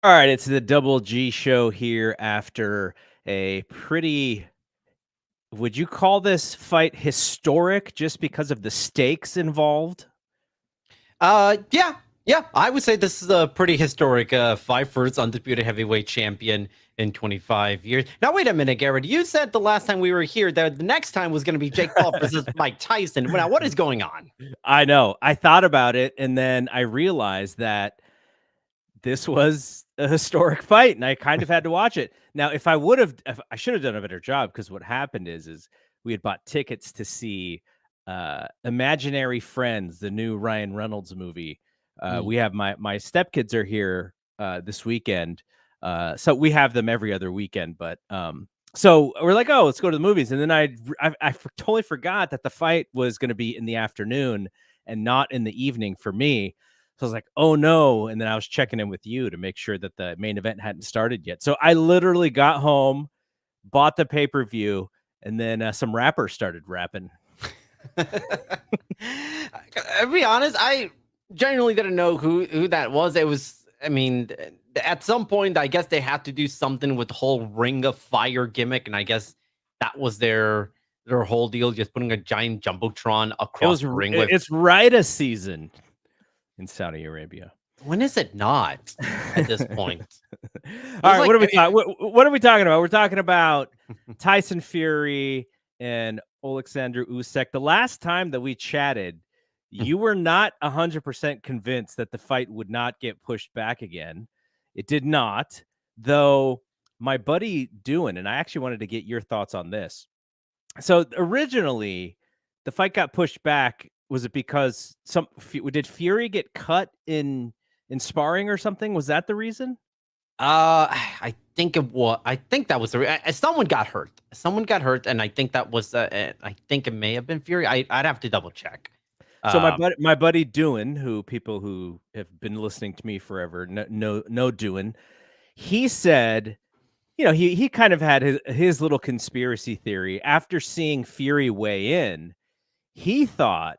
All right, it's the Double G show here after a pretty, would you call this fight historic just because of the stakes involved? Yeah, I would say this is a pretty historic fight for its undisputed heavyweight champion in 25 years. Now, wait a minute, Garrett. You said the last time we were here that the next time was going to be Jake Paul versus Mike Tyson. Now, what is going on? I know. I thought about it and then I realized that this was a historic fight and I kind of had to watch it. Now, if I should have done a better job because what happened is we had bought tickets to see Imaginary Friends, the new Ryan Reynolds movie. Mm. We have my stepkids are here this weekend. So we have them every other weekend, but so we're like, oh, let's go to the movies. And then I totally forgot that the fight was going to be in the afternoon and not in the evening for me. So I was like, oh no. And then I was checking in with you to make sure that the main event hadn't started yet. So I literally got home, bought the pay-per-view, and then some rappers started rapping. I'll be honest, I genuinely didn't know who that was. It was, I mean, at some point, I guess they had to do something with the whole Ring of Fire gimmick, and I guess that was their whole deal, just putting a giant jumbotron across the ring with. It's Rita season in Saudi Arabia. When is it not at this point? All right, what are we talking? What are we talking about? We're talking about Tyson Fury and Oleksandr Usyk. The last time that we chatted, you were not 100% convinced that the fight would not get pushed back again. It did not, though. My buddy Dewin, and I actually wanted to get your thoughts on this. So originally, the fight got pushed back. Was it because did Fury get cut in sparring or something? Was that the reason? I think it was. I think that was someone got hurt. Someone got hurt, and I think that was. I think it may have been Fury. I'd have to double check. So my buddy Dewin, who people who have been listening to me forever know Dewin, he said, he kind of had his little conspiracy theory after seeing Fury weigh in. He thought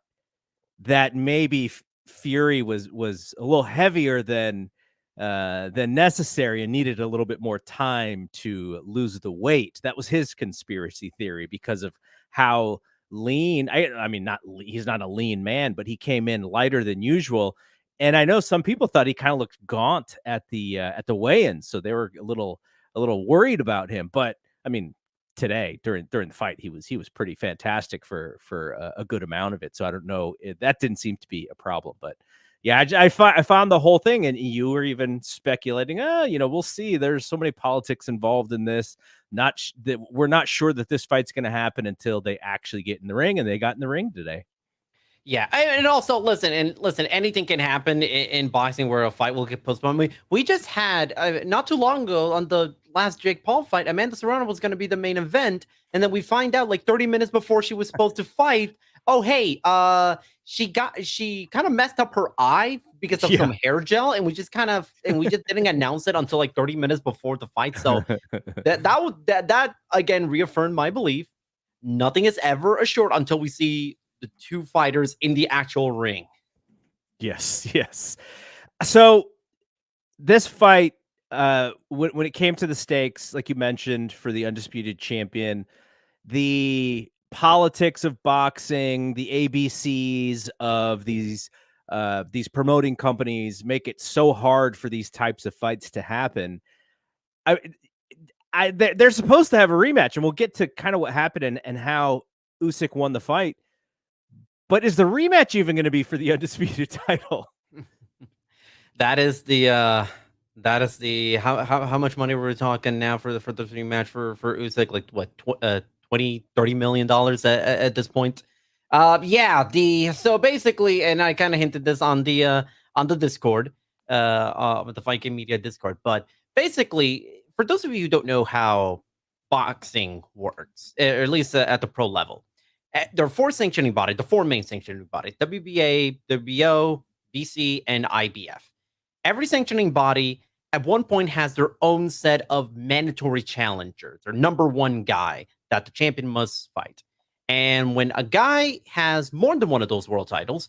that maybe Fury was a little heavier than necessary and needed a little bit more time to lose the weight. That was his conspiracy theory because of how lean. I mean, he's not a lean man, but he came in lighter than usual. And I know some people thought he kind of looked gaunt at the weigh-in, so they were a little worried about him. But I mean, today during the fight, he was pretty fantastic for a good amount of it. So I don't know, that didn't seem to be a problem, but yeah, I found the whole thing, and you were even speculating, we'll see. There's so many politics involved in this. That we're not sure that this fight's going to happen until they actually get in the ring, and they got in the ring today. Yeah, and also listen, anything can happen in boxing where a fight will get postponed. We just had not too long ago on the last Jake Paul fight, Amanda Serrano was going to be the main event, and then we find out like 30 minutes before she was supposed to fight, oh hey, she kind of messed up her eye because of some hair gel, and we just didn't announce it until like 30 minutes before the fight. So that again reaffirmed my belief. Nothing is ever assured until we see the two fighters in the actual ring. Yes. So this fight, when it came to the stakes, like you mentioned, for the undisputed champion, the politics of boxing, the ABCs of these promoting companies make it so hard for these types of fights to happen. They're supposed to have a rematch, and we'll get to kind of what happened and how Usyk won the fight. But is the rematch even going to be for the undisputed title? That is the how much money we're talking now for the rematch for Usyk? Like what, $20-30 million at this point? So basically, and I kind of hinted this on the Discord, with the Fight Game Media Discord, but basically, for those of you who don't know how boxing works, or at least at the pro level. There are four sanctioning bodies, the four main sanctioning bodies: WBA, WBO, BC, and IBF. Every sanctioning body at one point has their own set of mandatory challengers, or number one guy that the champion must fight. And when a guy has more than one of those world titles,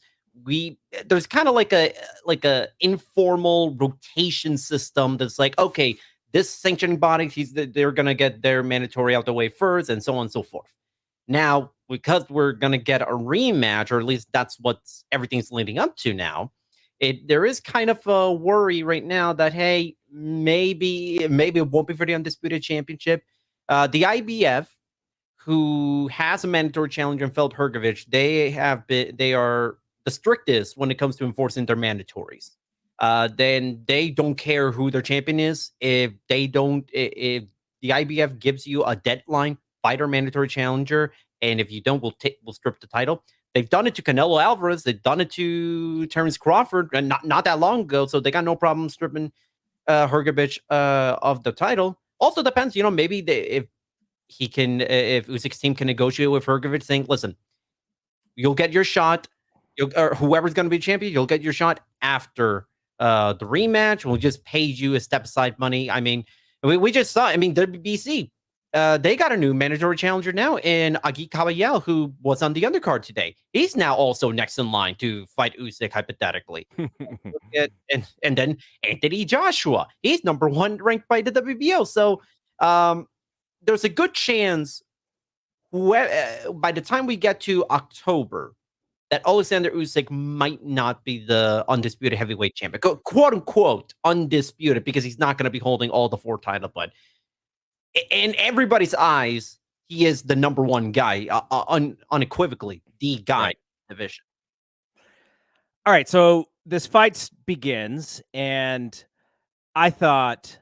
there's kind of like a informal rotation system that's like, okay, this sanctioning body, they're gonna get their mandatory out the way first, and so on and so forth. Now, because we're gonna get a rematch, or at least that's what everything's leading up to now, there is kind of a worry right now that, hey, maybe it won't be for the undisputed championship. The IBF, who has a mandatory challenger in Feld Hergovich, they are the strictest when it comes to enforcing their mandatories. Then they don't care who their champion is. If the IBF gives you a deadline, fight our mandatory challenger, and if you don't, we'll strip the title. They've done it to Canelo Alvarez. They've done it to Terrence Crawford, and not that long ago. So they got no problem stripping Hergovich of the title. Also depends, maybe if Usyk's team can negotiate with Hergovich, saying, "Listen, you'll get your shot. Or whoever's going to be champion, you'll get your shot after the rematch. We'll just pay you a step aside money." I mean, we just saw. I mean, WBC, they got a new mandatory challenger now in Agi Kabayel, who was on the undercard today. He's now also next in line to fight Usyk, hypothetically. And then Anthony Joshua, he's number 1 ranked by the WBO. So there's a good chance by the time we get to October that Oleksandr Usyk might not be the undisputed heavyweight champion, quote unquote undisputed, because he's not going to be holding all the 4 titles. But in everybody's eyes, he is the number 1 guy, unequivocally the guy in the division. All right, so this fight begins, and I thought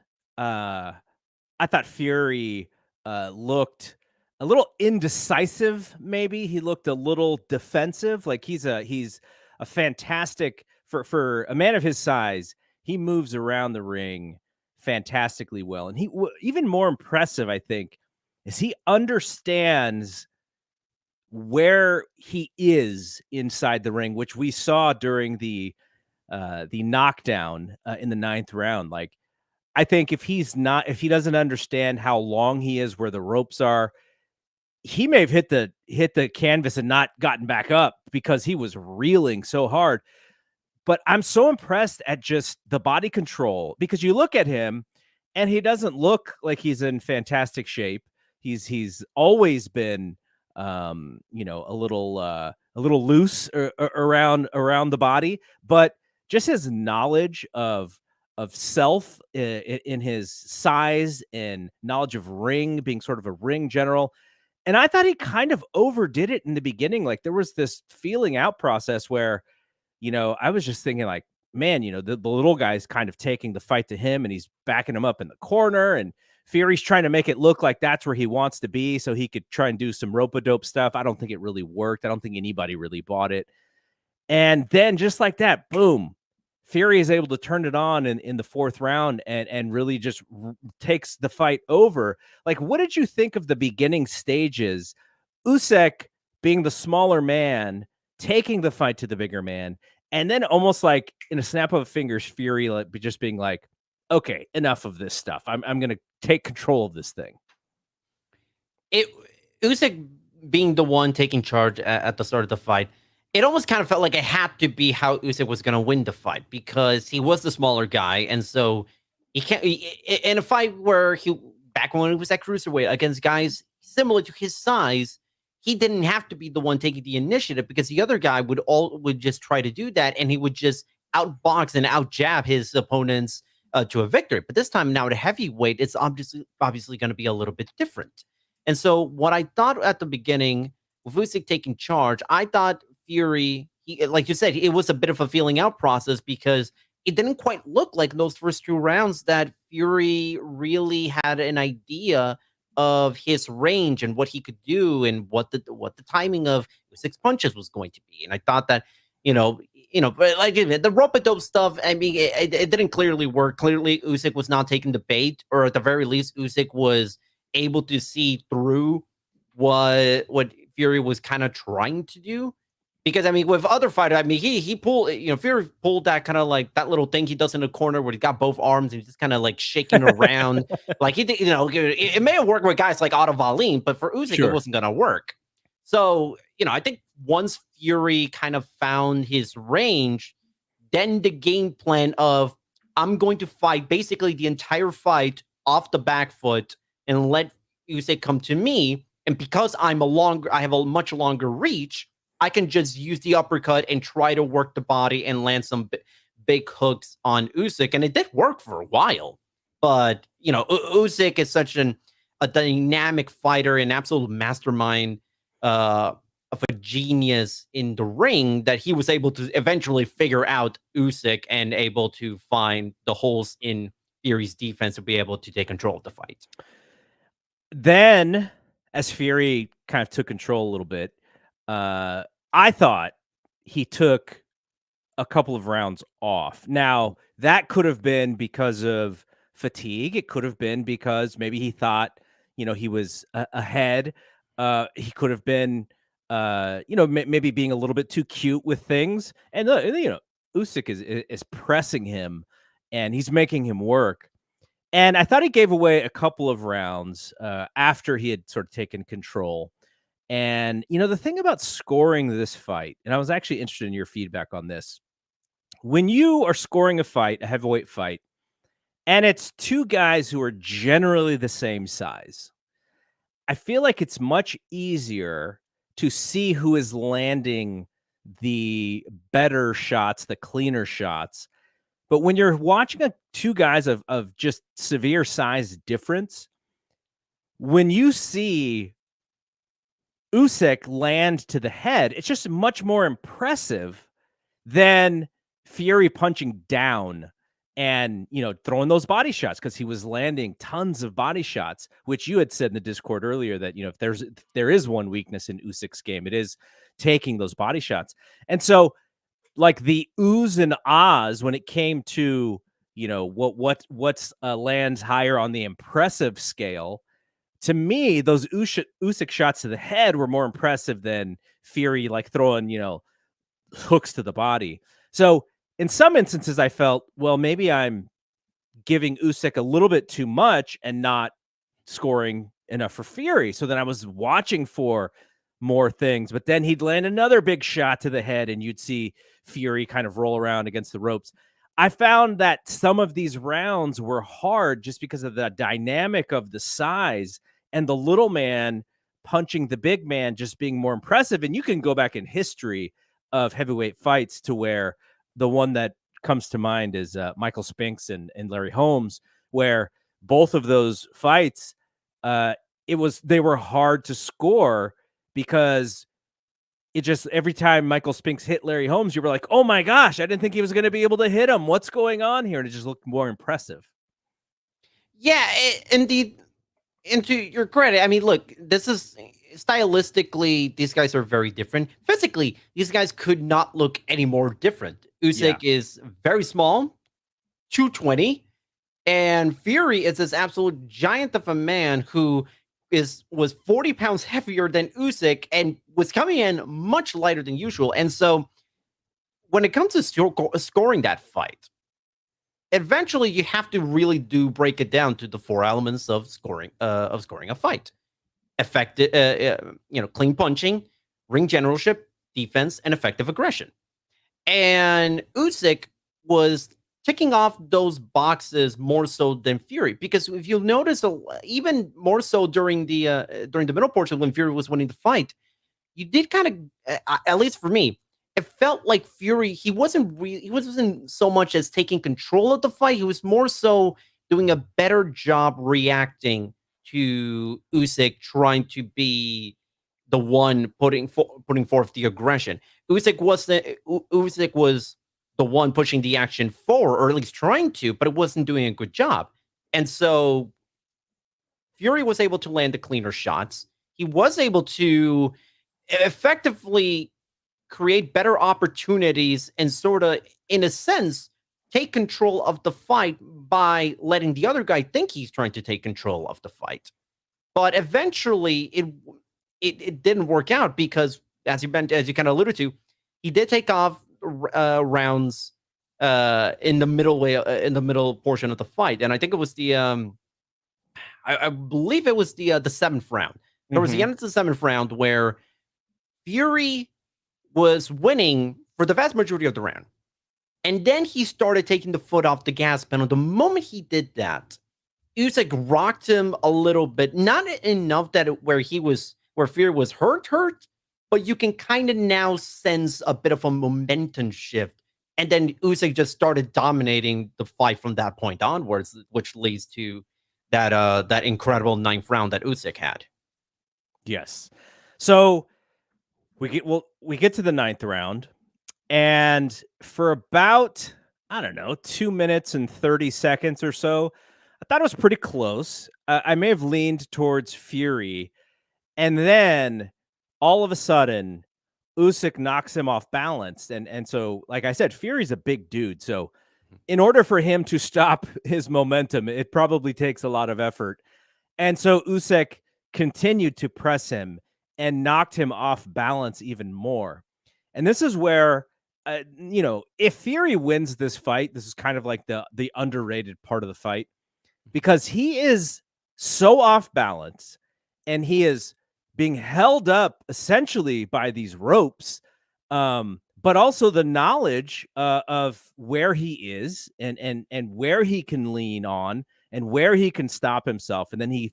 Fury looked a little indecisive. Maybe he looked a little defensive. Like he's a fantastic for a man of his size. He moves around the ring fantastically well, and even more impressive, I think, is he understands where he is inside the ring, which we saw during the knockdown in the 9th round. Like, I think if he doesn't understand how long he is, where the ropes are, he may have hit the canvas and not gotten back up because he was reeling so hard. But I'm so impressed at just the body control, because you look at him and he doesn't look like he's in fantastic shape. He's always been a little loose around the body, but just his knowledge of self in his size and knowledge of ring, being sort of a ring general. And I thought he kind of overdid it in the beginning. Like there was this feeling out process where, I was just thinking like, man, the little guy's kind of taking the fight to him and he's backing him up in the corner, and Fury's trying to make it look like that's where he wants to be so he could try and do some rope-a-dope stuff. I don't think it really worked. I don't think anybody really bought it. And then just like that, boom, Fury is able to turn it on in the 4th round and really just takes the fight over. Like, what did you think of the beginning stages? Usyk being the smaller man, taking the fight to the bigger man, and then almost like in a snap of fingers, Fury just being like, okay, enough of this stuff. I'm going to take control of this thing. Usyk being the one taking charge at the start of the fight, it almost kind of felt like it had to be how Usyk was going to win the fight, because he was the smaller guy, and so he can't. In a fight where back when he was at cruiserweight against guys similar to his size, he didn't have to be the one taking the initiative, because the other guy would just try to do that, and he would just outbox and outjab his opponents to a victory. But this time now at a heavyweight, it's obviously going to be a little bit different. And so what I thought at the beginning with Usyk taking charge, I thought Fury, like you said, it was a bit of a feeling out process, because it didn't quite look like those first 2 rounds that Fury really had an idea of his range and what he could do and what the timing of Usyk's punches was going to be. And I thought that, but like the rope-a-dope stuff, I mean, it didn't clearly work. Clearly, Usyk was not taking the bait, or at the very least, Usyk was able to see through what Fury was kind of trying to do. Because I mean, with other fighters, I mean, he pulled, Fury pulled that kind of like that little thing he does in the corner where he got both arms and he's just kind of like shaking around. Like he did, it may have worked with guys like Otto Wallin, but for Usyk, It wasn't gonna work. So, I think once Fury kind of found his range, then the game plan of I'm going to fight basically the entire fight off the back foot and let Usyk come to me. And because I have a much longer reach, I can just use the uppercut and try to work the body and land some big hooks on Usyk. And it did work for a while. But, Usyk is such a dynamic fighter, an absolute mastermind of a genius in the ring that he was able to eventually figure out Usyk and able to find the holes in Fury's defense to be able to take control of the fight. Then, as Fury kind of took control a little bit, I thought he took a couple of rounds off. Now, that could have been because of fatigue. It could have been because maybe he thought, he was ahead. He could have been, maybe being a little bit too cute with things. And, Usyk is pressing him and he's making him work. And I thought he gave away a couple of rounds after he had sort of taken control. And, the thing about scoring this fight, and I was actually interested in your feedback on this. When you are scoring a fight, a heavyweight fight, and it's two guys who are generally the same size, I feel like it's much easier to see who is landing the better shots, the cleaner shots. But when you're watching two guys of just severe size difference, when you see Usyk land to the head, it's just much more impressive than Fury punching down and, throwing those body shots, because he was landing tons of body shots, which you had said in the Discord earlier that, if there is one weakness in Usyk's game, it is taking those body shots. And so, like, the oohs and ahs when it came to, what's lands higher on the impressive scale, to me, those Usyk shots to the head were more impressive than Fury, like, throwing, hooks to the body. So in some instances, I felt, well, maybe I'm giving Usyk a little bit too much and not scoring enough for Fury. So then I was watching for more things, but then he'd land another big shot to the head and you'd see Fury kind of roll around against the ropes. I found that some of these rounds were hard just because of the dynamic of the size and the little man punching the big man just being more impressive. And you can go back in history of heavyweight fights to where the one that comes to mind is Michael Spinks and Larry Holmes, where both of those fights, they were hard to score because it just, every time Michael Spinks hit Larry Holmes, you were like, oh my gosh, I didn't think he was going to be able to hit him. What's going on here? And it just looked more impressive. Yeah, indeed. And to your credit, I mean, look, this is stylistically, these guys are very different. Physically, these guys could not look any more different. Usyk is very small, 220, and Fury is this absolute giant of a man who was 40 pounds heavier than Usyk and was coming in much lighter than usual. And so when it comes to scoring that fight, eventually you have to really do break it down to the four elements of scoring a fight: effective, clean punching, ring generalship, defense, and effective aggression. And Usyk was ticking off those boxes more so than Fury, because if you'll notice, even more so during the middle portion when Fury was winning the fight, you did kind of, at least for me, it felt like Fury, he wasn't so much as taking control of the fight. He was more so doing a better job reacting to Usyk trying to be the one putting forth the aggression. Usyk was the one pushing the action forward, or at least trying to, but it wasn't doing a good job. And so Fury was able to land the cleaner shots. He was able to effectively create better opportunities and sort of, in a sense, take control of the fight by letting the other guy think he's trying to take control of the fight. But eventually, it didn't work out because, as you kind of alluded to, he did take off rounds in the middle portion of the fight, and I think it was I believe it was the seventh round. There was the end of the seventh round where Fury was winning for the vast majority of the round. And then he started taking the foot off the gas pedal. The moment he did that, Usyk rocked him a little bit, not enough that where Fury was hurt, but you can kind of now sense a bit of a momentum shift. And then Usyk just started dominating the fight from that point onwards, which leads to that incredible ninth round that Usyk had. Yes. So we get to the ninth round, and for about, I don't know, 2 minutes and 30 seconds or so, I thought it was pretty close. I may have leaned towards Fury, and then all of a sudden, Usyk knocks him off balance, and so, like I said, Fury's a big dude, so in order for him to stop his momentum, it probably takes a lot of effort. And so Usyk continued to press him and knocked him off balance even more. And this is where, if Fury wins this fight, this is kind of like the underrated part of the fight, because he is so off balance and he is being held up essentially by these ropes, but also the knowledge of where he is and where he can lean on and where he can stop himself, and then he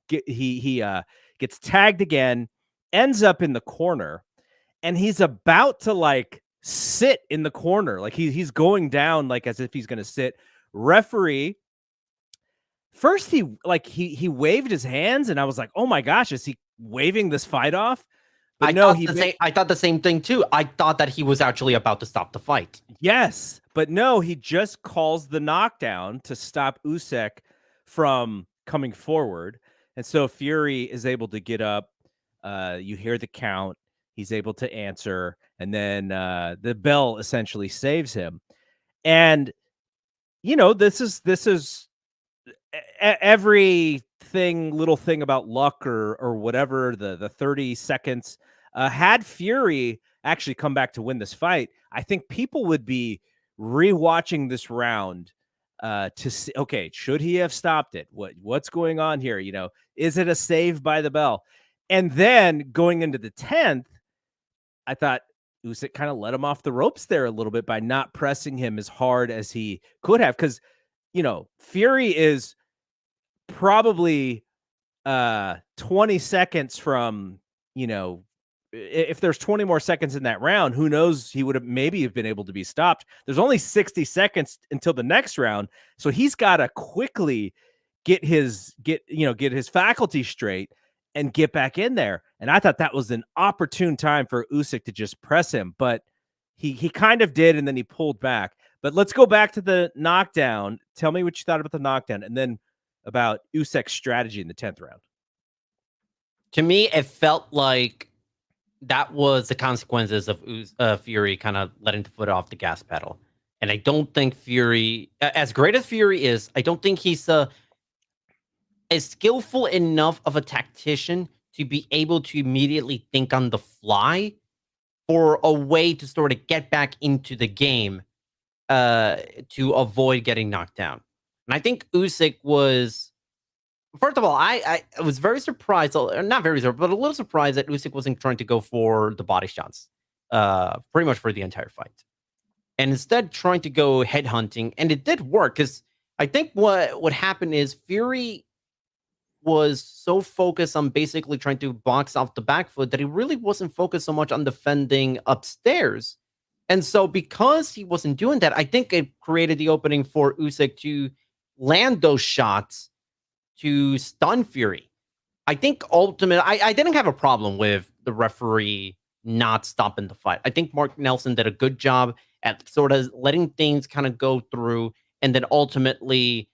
gets tagged again, ends up in the corner, and he's about to like sit in the corner, like he's going down like as if he's going to sit. Referee first he waved his hands, and I was like, oh my gosh, is he waving this fight off? But no, I thought the same thing too. I thought that he was actually about to stop the fight. yes, but no, he just calls the knockdown to stop Usyk from coming forward. And so Fury is able to get up. You hear the count. He's able to answer. And then the bell essentially saves him. And, this is everything, little thing about luck or whatever, the 30 seconds. Had Fury actually come back to win this fight, I think people would be rewatching this round to see, okay, should he have stopped it? What's going on here? Is it a save by the bell? And then going into the 10th, I thought Usyk kind of let him off the ropes there a little bit by not pressing him as hard as he could have, because Fury is probably 20 seconds from, if there's 20 more seconds in that round, who knows, he would have maybe have been able to be stopped. There's only 60 seconds until the next round, so he's got to quickly get his faculty straight and get back in there. And I thought that was an opportune time for Usyk to just press him, but he kind of did, and then he pulled back. But let's go back to the knockdown. Tell me what you thought about the knockdown, and then about Usyk's strategy in the 10th round. To me, it felt like that was the consequences of Fury kind of letting the foot off the gas pedal. And I don't think Fury, as great as Fury is, I don't think he's as skillful enough of a tactician to be able to immediately think on the fly for a way to sort of get back into the game to avoid getting knocked down. And I think Usyk was, first of all, I was very surprised, or not very surprised, but a little surprised that Usyk wasn't trying to go for the body shots pretty much for the entire fight. And instead trying to go head hunting. And it did work, because I think what happened is Fury was so focused on basically trying to box off the back foot that he really wasn't focused so much on defending upstairs. And so because he wasn't doing that, I think it created the opening for Usyk to land those shots to stun Fury. I think ultimately, I didn't have a problem with the referee not stopping the fight. I think Mark Nelson did a good job at sort of letting things kind of go through and then ultimately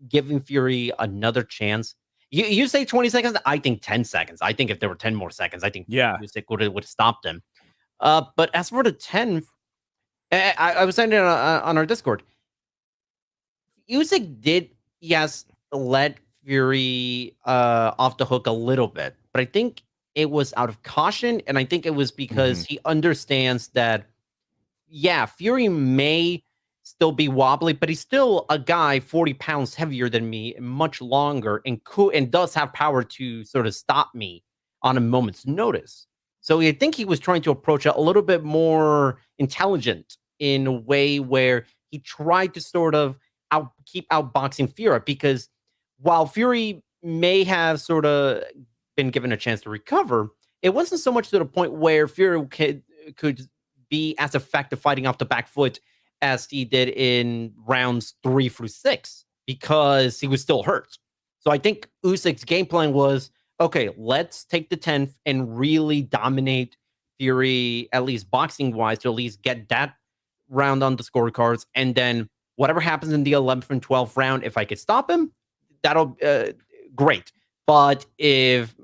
giving Fury another chance. You say 20 seconds? I think 10 seconds. I think if there were 10 more seconds, I think Usyk would have stopped him. But as for the 10, I was saying it on our Discord. Usyk did, yes, let Fury off the hook a little bit, but I think it was out of caution, and I think it was because he understands that, yeah, Fury may still be wobbly, but he's still a guy 40 pounds heavier than me, much longer, and does have power to sort of stop me on a moment's notice. So I think he was trying to approach it a little bit more intelligent in a way where he tried to sort of keep outboxing Fury, because while Fury may have sort of been given a chance to recover, it wasn't so much to the point where Fury could be as effective fighting off the back foot as he did in rounds 3 through 6, because he was still hurt. So I think Usyk's game plan was, okay, let's take the 10th and really dominate Fury, at least boxing wise, to at least get that round on the scorecards. And then whatever happens in the 11th and 12th round, if I could stop him, that'll great. But if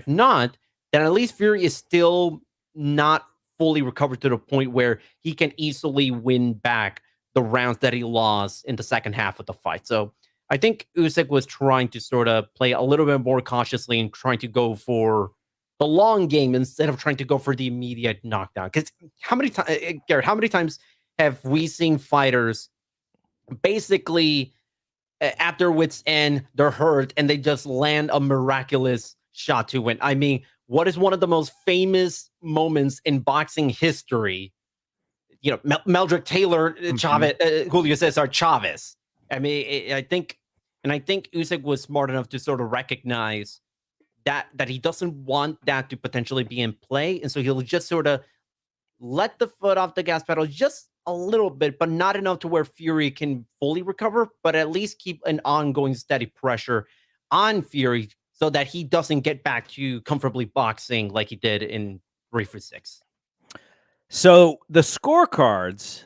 not, then at least Fury is still not fully recovered to the point where he can easily win back the rounds that he lost in the second half of the fight. So I think Usyk was trying to sort of play a little bit more cautiously and trying to go for the long game instead of trying to go for the immediate knockdown. Because how many times, Garrett, how many times have we seen fighters basically at their wits' end, they're hurt, and they just land a miraculous shot to win? I mean, what is one of the most famous moments in boxing history? You know, Meldrick Taylor, Chavez, Julio Cesar Chavez. I mean, I think Usyk was smart enough to sort of recognize that he doesn't want that to potentially be in play, and so he'll just sort of let the foot off the gas pedal just a little bit, but not enough to where Fury can fully recover, but at least keep an ongoing steady pressure on Fury so that he doesn't get back to comfortably boxing like he did in 3 for 6. So the scorecards,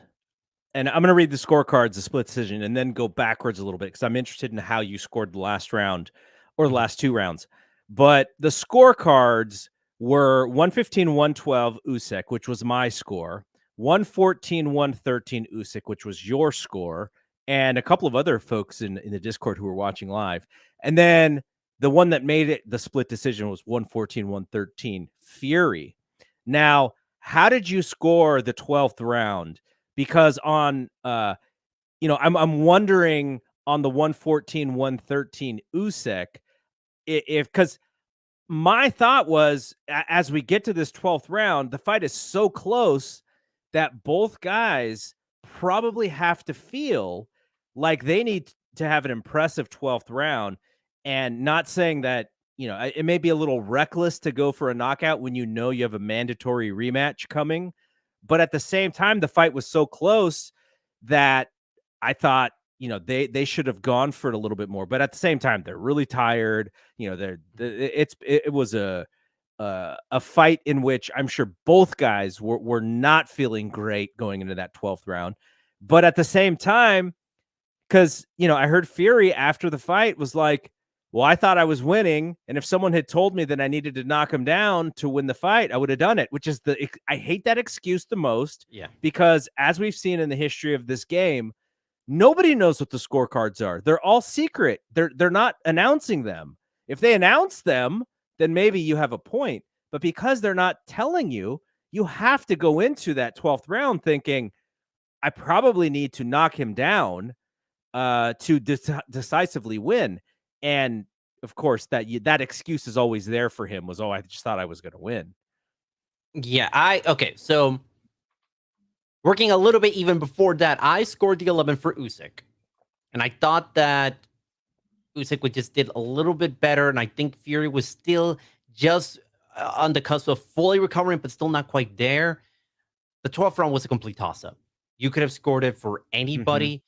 and I'm going to read the scorecards, the split decision, and then go backwards a little bit because I'm interested in how you scored the last round or the last 2 rounds. But the scorecards were 115, 112 Usyk, which was my score, 114, 113 Usyk, which was your score, and a couple of other folks in the Discord who were watching live. And then the one that made it the split decision was 114, 113 Fury. Now, how did you score the 12th round? Because on I'm wondering on the 114, 113 Usyk, if because my thought was as we get to this 12th round, the fight is so close that both guys probably have to feel like they need to have an impressive 12th round. And not saying that, it may be a little reckless to go for a knockout when you know you have a mandatory rematch coming. But at the same time, the fight was so close that I thought, they should have gone for it a little bit more. But at the same time, they're really tired. It was a fight in which I'm sure both guys were not feeling great going into that 12th round. But at the same time, because I heard Fury after the fight was like, well, I thought I was winning, and if someone had told me that I needed to knock him down to win the fight, I would have done it, which is I hate that excuse the most. Yeah. Because as we've seen in the history of this game, nobody knows what the scorecards are. They're all secret. They're not announcing them. If they announce them, then maybe you have a point. But because they're not telling you, you have to go into that 12th round thinking, I probably need to knock him down to decisively win. And of course, that excuse is always there for him was, I just thought I was going to win. Yeah, okay. So working a little bit even before that, I scored the 11 for Usyk, and I thought that Usyk would just did a little bit better, and I think Fury was still just on the cusp of fully recovering, but still not quite there. The 12th round was a complete toss-up. You could have scored it for anybody.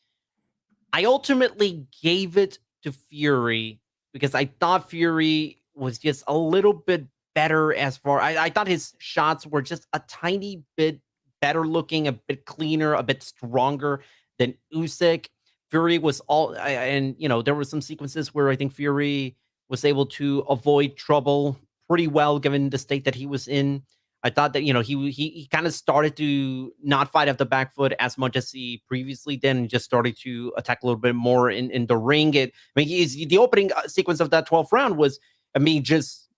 I ultimately gave it to Fury because I thought Fury was just a little bit better I thought his shots were just a tiny bit better looking, a bit cleaner, a bit stronger than Usyk. Fury was and there were some sequences where I think Fury was able to avoid trouble pretty well given the state that he was in. I thought that he kind of started to not fight off the back foot as much as he previously did, and just started to attack a little bit more in the ring. The opening sequence of that 12th round was, just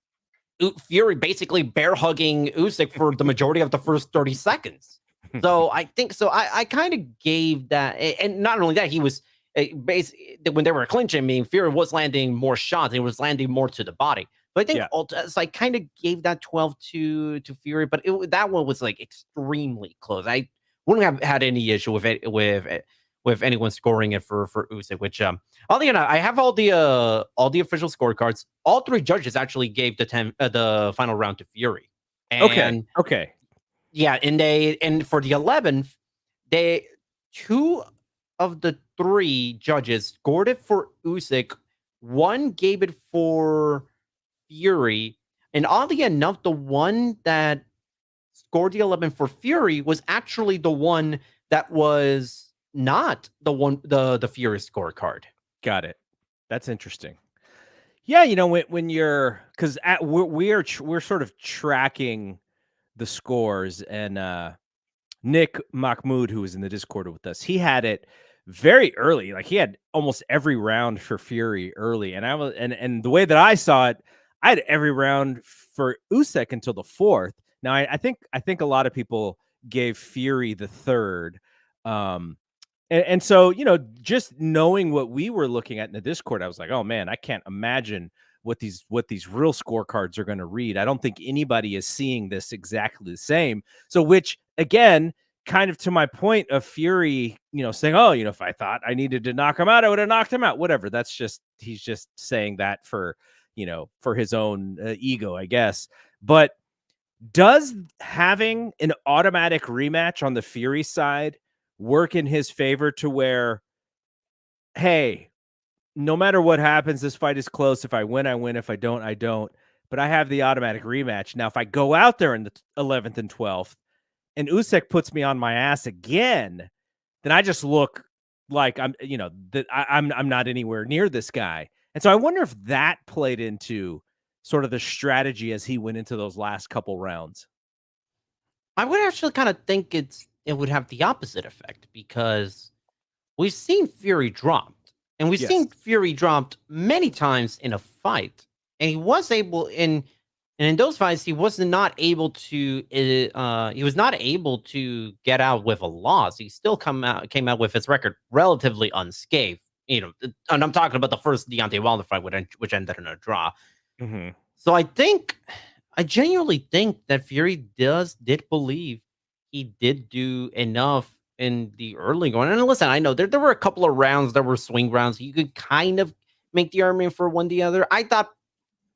Fury basically bear hugging Usyk for the majority of the first 30 seconds. So I think I kind of gave that, and not only that, he was basically when they were clinching. Fury was landing more shots; he was landing more to the body. So I think Yeah. so I kind of gave that 12 to Fury, but that one was like extremely close. I wouldn't have had any issue with with anyone scoring it for Usyk. Which all you know, I have all the official scorecards. All three judges actually gave the final round to Fury, Okay. and Okay. yeah, and for the 11th, they two of the three judges scored it for Usyk. One gave it for Fury, and oddly enough, the one that scored the 11 for Fury was actually the one that was not the Fury scorecard. Got it. That's interesting. Yeah, when you're because we're sort of tracking the scores, and Nick Mahmoud, who was in the Discord with us, he had it very early. Like he had almost every round for Fury early, and I was and the way that I saw it, I had every round for Usyk until the fourth. Now I think a lot of people gave Fury the third. Um, and so, just knowing what we were looking at in the Discord, I was like, "Oh man, I can't imagine what these real scorecards are going to read." I don't think anybody is seeing this exactly the same. So, which again, kind of to my point of Fury, saying, "Oh, if I thought I needed to knock him out, I would have knocked him out." Whatever. That's just he's just saying that for his own ego, I guess. But does having an automatic rematch on the Fury side work in his favor to where, hey, no matter what happens, this fight is close. If I win, I win. If I don't, I don't. But I have the automatic rematch. Now, if I go out there in the 11th and 12th and Usyk puts me on my ass again, then I just look like I'm not anywhere near this guy. And so I wonder if that played into sort of the strategy as he went into those last couple rounds. I would actually kind of think it would have the opposite effect because we've seen Fury dropped, and we've Yes. seen Fury dropped many times in a fight, and he was able and in those fights he was not able to he was not able to get out with a loss. He still came out with his record relatively unscathed. And I'm talking about the first Deontay Wilder fight, which ended in a draw. Mhm. So I genuinely think that Fury did believe he did do enough in the early going. And listen, I know there were a couple of rounds that were swing rounds. You could kind of make the argument for one the other. I thought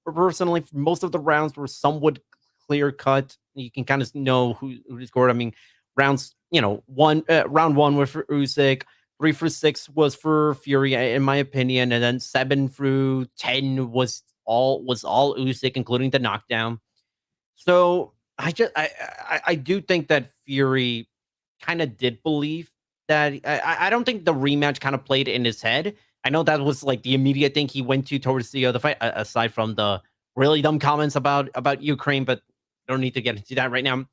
personally most of the rounds were somewhat clear cut. You can kind of know who scored. I mean, rounds, round one was for Usyk, 3 for 6 was for Fury, in my opinion, and then 7 through 10 was all Usyk, including the knockdown. So I do think that Fury kind of did believe that. I don't think the rematch kind of played in his head. I know that was like the immediate thing he went to towards the other fight, aside from the really dumb comments about Ukraine, but don't need to get into that right now.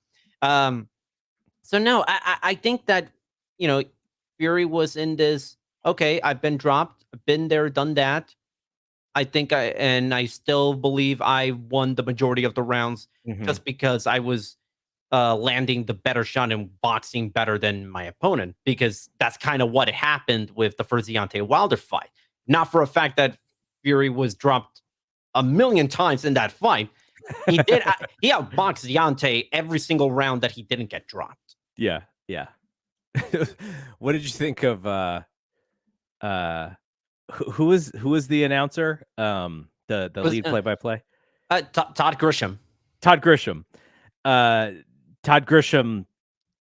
Um, so no, I think that you know Fury was in this. Okay, I've been dropped, I've been there, done that. I still believe I won the majority of the rounds Mhm. just because I was landing the better shot and boxing better than my opponent, because that's kind of what happened with the first Deontay Wilder fight. Not for a fact that Fury was dropped a million times in that fight. He outboxed Deontay every single round that he didn't get dropped. Yeah, yeah. What did you think of uh who was the announcer? The It was lead play-by-play? Todd Grisham. Todd Grisham. Uh Todd Grisham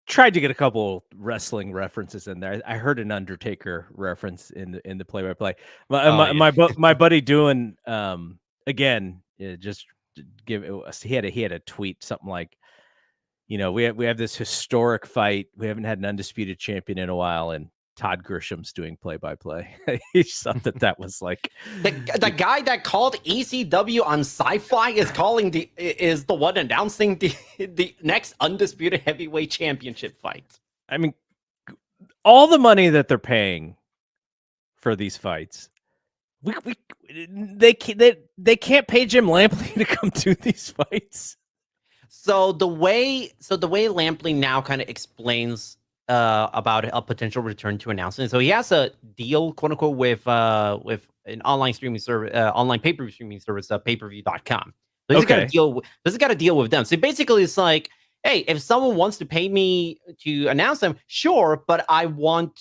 tried to get a couple wrestling references in there. I heard an Undertaker reference in the play-by-play. My Oh my yeah. my, bu- my buddy doing again, just give he had a tweet something like, we have this historic fight. We haven't had an undisputed champion in a while, and Todd Grisham's doing play-by-play. He thought that was like, The guy that called ECW on Sci-Fi is the one announcing the next undisputed heavyweight championship fight. I mean, all the money that they're paying for these fights, we they can't pay Jim Lampley to come do these fights. So the way Lampley now kind of explains about a potential return to announcement. So he has a deal, quote unquote, with an online streaming service, online pay-per-view streaming service, pay-per-view.com. So he's got a Okay. deal. This has got a deal with them. So basically, it's like, hey, if someone wants to pay me to announce them, sure, but I want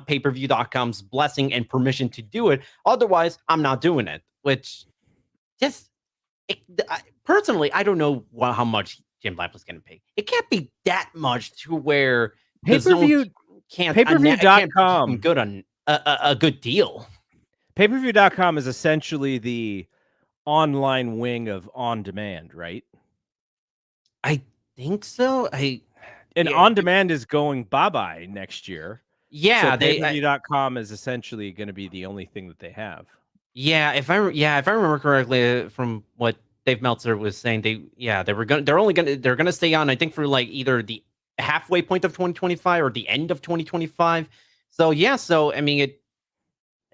pay-per-view.com's blessing and permission to do it. Otherwise, I'm not doing it. Which just personally, I don't know how much Jim Lampla's going to pay. It can't be that much to where the zone Pay-per-view can't can't give him pay-per-view.com. good on a good deal. Pay-per-view.com is essentially the online wing of on demand, right? I think so. And Yeah, on demand is going bye-bye next year. So yeah, pay-per-view.com is essentially going to be the only thing that they have. if I remember correctly from what Dave Meltzer was saying, they're gonna stay on, I think, for like either the halfway point of 2025 or the end of 2025. So yeah, so I mean,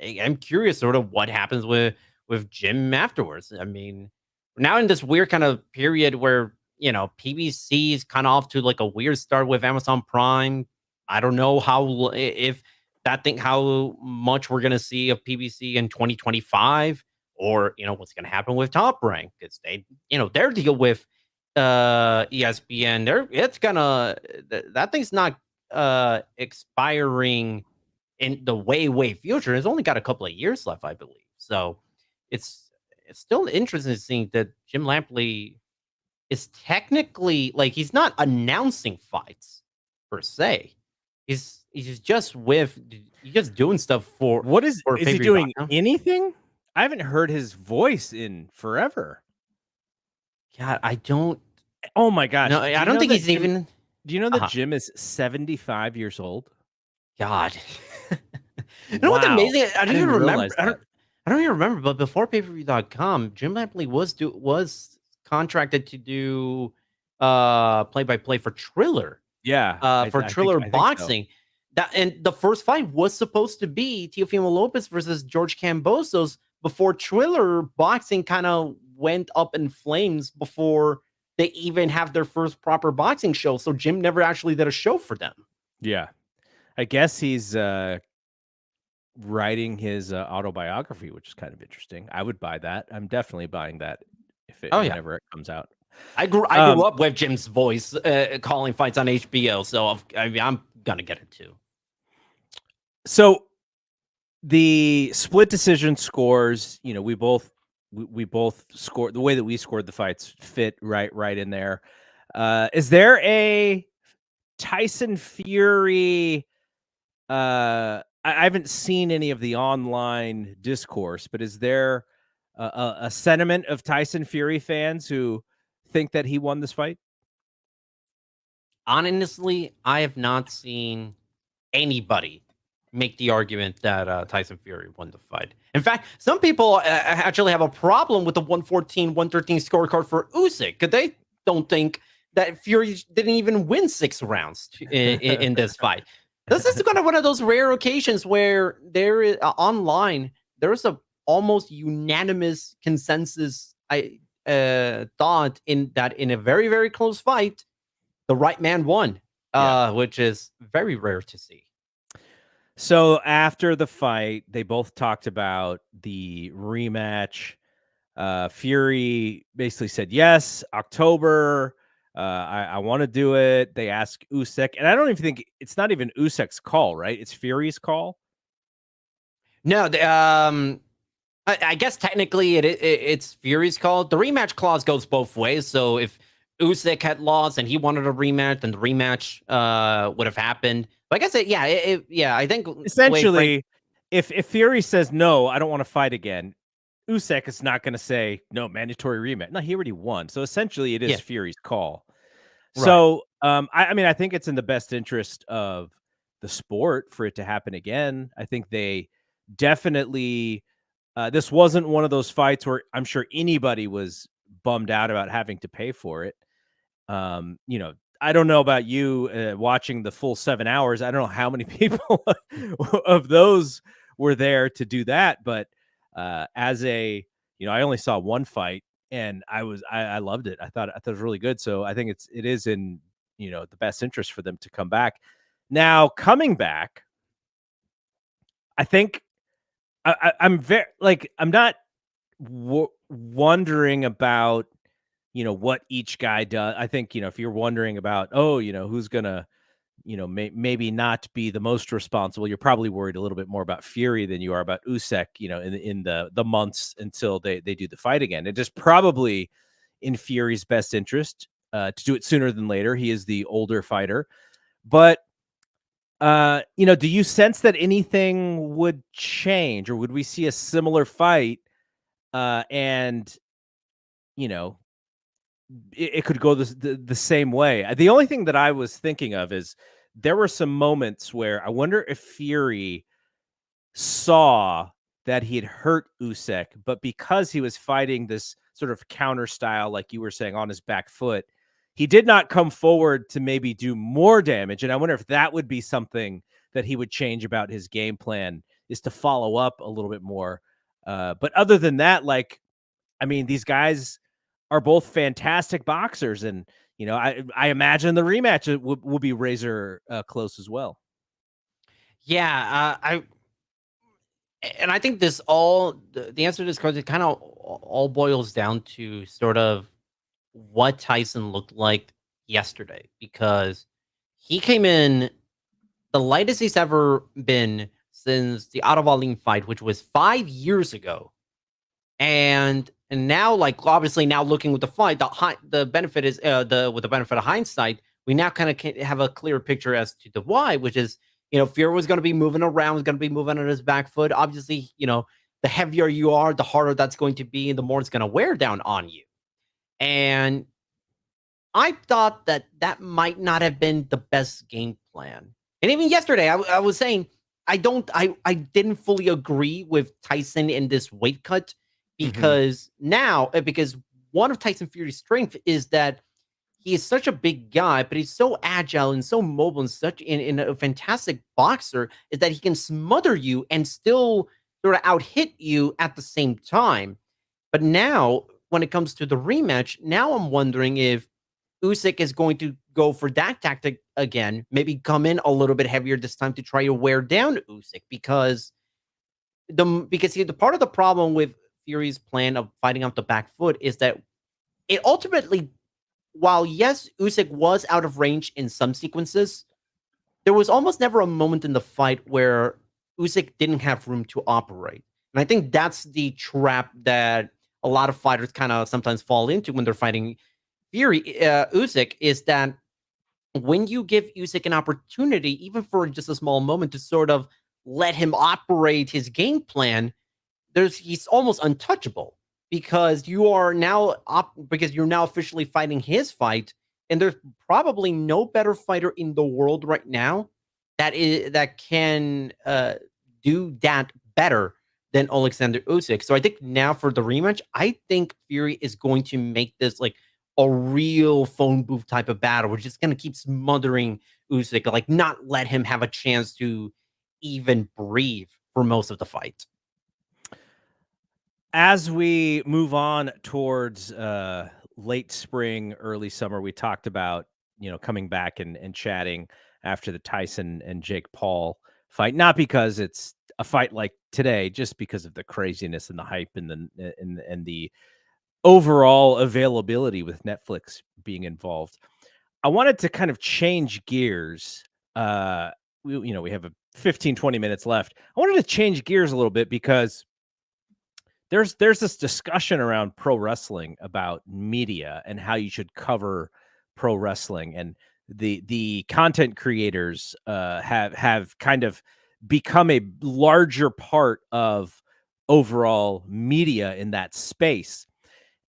I'm curious sort of what happens with Jim afterwards. I mean, now in this weird kind of period where, PBC is kind of off to like a weird start with Amazon Prime. I don't know if how much we're gonna see of PBC in 2025, or what's gonna happen with Top Rank, because their deal with ESPN, it's gonna that thing's not expiring in the way future. It's only got a couple of years left, I believe. So it's still interesting seeing that Jim Lampley is technically, like, he's not announcing fights per se. He's just doing stuff for What is he doing pay-per-view.com. anything? I haven't heard his voice in forever. God, I don't Oh my gosh. know. I don't think he's even. Do you know that Jim is 75 years old? God. You know what's Wow. amazing? I don't even remember. realize that. I don't even remember. But before pay-per-view.com, Jim Lampley was contracted to do play-by-play for Triller. Yeah. For I Triller think so. Boxing. And the first fight was supposed to be Teofimo Lopez versus George Kambosos before Triller Boxing kind of went up in flames before they even have their first proper boxing show. So Jim never actually did a show for them. Yeah. I guess he's writing his autobiography, which is kind of interesting. I would buy that. I'm definitely buying that whenever it comes out. I grew up with Jim's voice calling fights on HBO, so I'm gonna get it too. So the split decision scores, we both scored the way that we scored the fights fit right in there. Is there a Tyson Fury? I haven't seen any of the online discourse, but is there a sentiment of Tyson Fury fans who think that he won this fight? Honestly, I have not seen anybody make the argument that Tyson Fury won the fight. In fact, some people actually have a problem with the 114, 113 scorecard for Usyk, because they don't think that Fury didn't even win 6 rounds in this fight. This is kind of one of those rare occasions where there is online, there's a almost unanimous consensus thought in a very, very close fight, the right man won, which is very rare to see. So after the fight, they both talked about the rematch. Fury basically said, yes, October. I want to do it. They asked Usyk, and I don't even think it's not even Usyk's call, right? It's Fury's call. No, I guess technically it's Fury's call. The rematch clause goes both ways. So if Usyk had lost and he wanted a rematch, then the rematch would have happened. But I guess I think essentially, if Fury says no, I don't want to fight again, Usyk is not going to say no, mandatory rematch. No, he already won. So essentially, it is Fury's call. Right. So I mean, I think it's in the best interest of the sport for it to happen again. I think they definitely. This wasn't one of those fights where I'm sure anybody was bummed out about having to pay for it. I don't know about you watching the full 7 hours. I don't know how many people of those were there to do that, but as a, I only saw one fight and I loved it. I thought it was really good. So I think it is in, the best interest for them to come back. Now, coming back, I think I'm very like I'm not wondering about what each guy does. I think if you're wondering about who's gonna maybe not be the most responsible, you're probably worried a little bit more about Fury than you are about Usyk. In the months until they do the fight again, it is probably in Fury's best interest to do it sooner than later. He is the older fighter, but do you sense that anything would change, or would we see a similar fight? And you know, it could go the same way. The only thing that I was thinking of is there were some moments where I wonder if Fury saw that he had hurt Usyk, but because he was fighting this sort of counter style, like you were saying, on his back foot, he did not come forward to maybe do more damage. And I wonder if that would be something that he would change about his game plan, is to follow up a little bit more. But other than that, like, I mean, these guys are both fantastic boxers, and I imagine the rematch will be razor close as well. Yeah, I think this all the answer to this question kind of all boils down to sort of what Tyson looked like yesterday, because he came in the lightest he's ever been since the Otto fight, which was 5 years ago. And now, like, obviously now looking with the fight, the benefit is the with the benefit of hindsight, we now kind of have a clear picture as to the why, which is, Fury was going to be moving around, was going to be moving on his back foot. Obviously, the heavier you are, the harder that's going to be, and the more it's going to wear down on you. And I thought that that might not have been the best game plan. And even yesterday, I was saying I didn't fully agree with Tyson in this weight cut, Mhm. because one of Tyson Fury's strength is that he is such a big guy, but he's so agile and so mobile and such in a fantastic boxer, is that he can smother you and still sort of out hit you at the same time. But now, when it comes to the rematch, now I'm wondering if Usyk is going to go for that tactic again, maybe come in a little bit heavier this time to try to wear down Usyk, the part of the problem with Fury's plan of fighting off the back foot is that it ultimately, while yes, Usyk was out of range in some sequences, there was almost never a moment in the fight where Usyk didn't have room to operate. And I think that's the trap that a lot of fighters kind of sometimes fall into when they're fighting Usyk, is that when you give Usyk an opportunity, even for just a small moment, to sort of let him operate his game plan, he's almost untouchable, because you're now officially fighting his fight, and there's probably no better fighter in the world right now that can do that better than Oleksandr Usyk. So I think now for the rematch, I think Fury is going to make this like a real phone booth type of battle. We're just going to keep smothering Usyk, like not let him have a chance to even breathe for most of the fight. As we move on towards late spring, early summer, we talked about coming back and chatting after the Tyson and Jake Paul fight, not because it's a fight like today, just because of the craziness and the hype and the overall availability with Netflix being involved. I wanted to kind of change gears. We have a 15-20 minutes left. I wanted to change gears a little bit because there's this discussion around pro wrestling about media and how you should cover pro wrestling, and the content creators have kind of become a larger part of overall media in that space.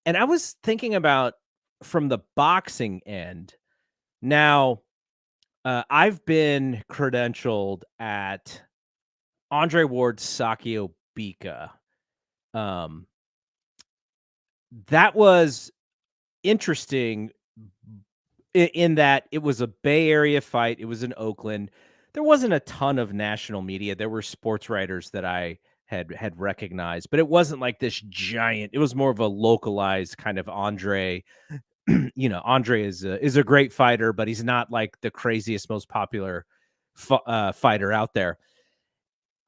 And I was thinking about, from the boxing end. Now, I've been credentialed at Andre Ward's Sakio Bika. Um, that was interesting in that it was a Bay Area fight. It was in Oakland. There wasn't a ton of national media. There were sports writers that I had recognized, but it wasn't like this giant. It was more of a localized kind of Andre Andre is a great fighter, but he's not like the craziest, most popular fighter out there.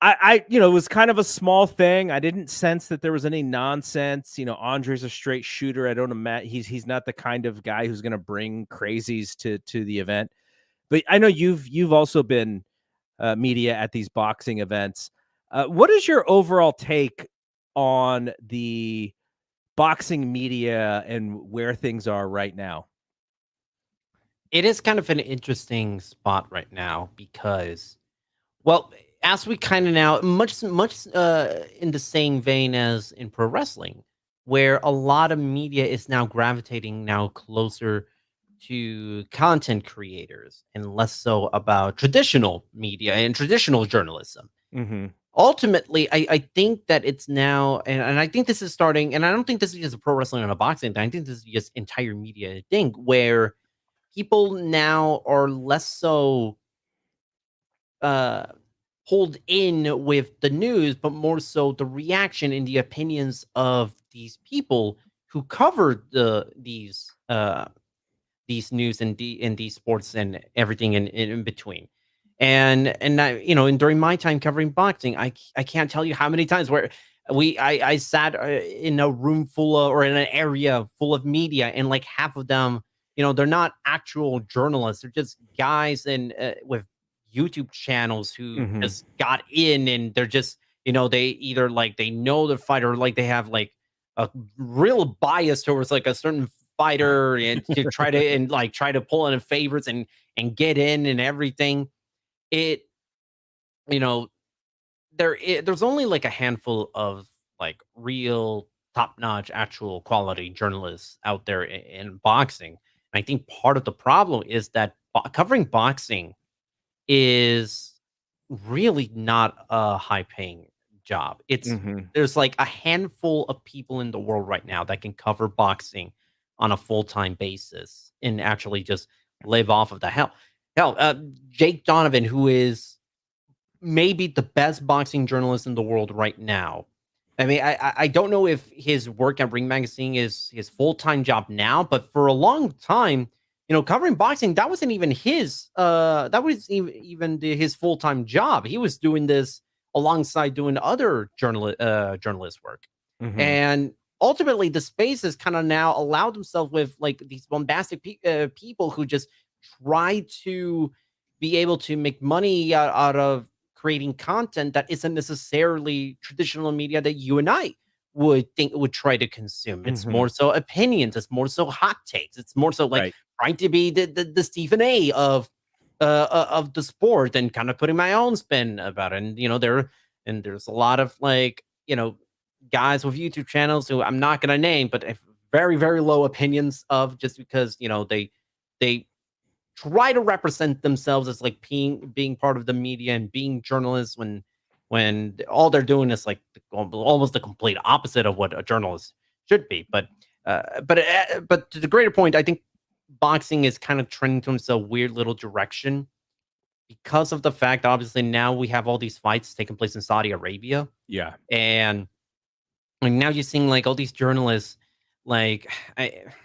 It was kind of a small thing. I didn't sense that there was any nonsense. Andre's a straight shooter. I don't imagine he's not the kind of guy who's going to bring crazies to the event. But I know you've also been media at these boxing events. What is your overall take on the boxing media and where things are right now? It is kind of an interesting spot right now because, well, as we kind of now much in the same vein as in pro wrestling, where a lot of media is now gravitating now closer to content creators and less so about traditional media and traditional journalism. Mm-hmm. Ultimately, I think that it's now, and I think this is starting, and I don't think this is just a pro wrestling and a boxing thing. I think this is just entire media thing where people now are less so uh pulled in with the news, but more so the reaction and the opinions of these people who cover these news and these sports and everything in between. And and during my time covering boxing, I can't tell you how many times where I sat in a room full of, or in an area full of media, and like half of them, they're not actual journalists, they're just guys and with YouTube channels who Mm-hmm. just got in, and they're just, they either like they know the fighter, like they have like a real bias towards like a certain fighter, and to try to pull in favorites and get in and everything. It you know there's only like a handful of like real top-notch actual quality journalists out there in boxing. And I think part of the problem is that covering boxing is really not a high paying job. Mm-hmm. There's like a handful of people in the world right now that can cover boxing on a full-time basis and actually just live off of the Jake Donovan, who is maybe the best boxing journalist in the world right now. I mean, I don't know if his work at Ring Magazine is his full time job now, but for a long time, covering boxing, that wasn't even his full time job. He was doing this alongside doing other journalist work, Mm-hmm. and ultimately, the space has kind of now allowed themselves with like these bombastic people who just try to be able to make money out of creating content that isn't necessarily traditional media that you and I would try to consume. It's Mm-hmm. more so opinions, it's more so hot takes, it's more so like Right. trying to be the Stephen A of the sport and kind of putting my own spin about it. And there's a lot of like, guys with YouTube channels who I'm not gonna name, but have very, very low opinions of, just because, they try to represent themselves as like being part of the media and being journalists when all they're doing is like almost the complete opposite of what a journalist should be. But to the greater point, I think boxing is kind of trending to a weird little direction because of the fact that obviously now we have all these fights taking place in Saudi Arabia, Yeah. and now you're seeing like all these journalists, like,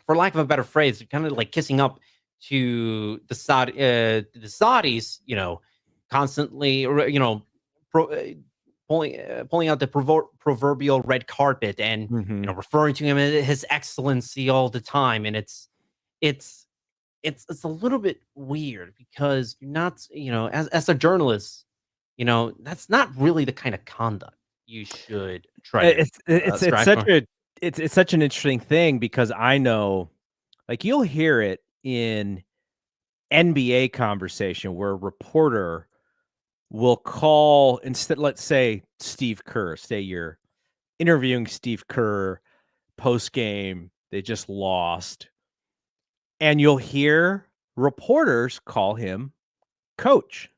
for lack of a better phrase, kind of like kissing up to the Saudis, constantly, or pro, pulling out the proverbial red carpet, and Mm-hmm. referring to him as His Excellency all the time. And it's it's a little bit weird because you're not, as a journalist, that's not really the kind of conduct you should try to It's strive such for. a it's such an interesting thing because I know, like, you'll hear it in NBA conversation where a reporter will call, instead, let's say Steve Kerr, say you're interviewing Steve Kerr post game, they just lost, and you'll hear reporters call him coach.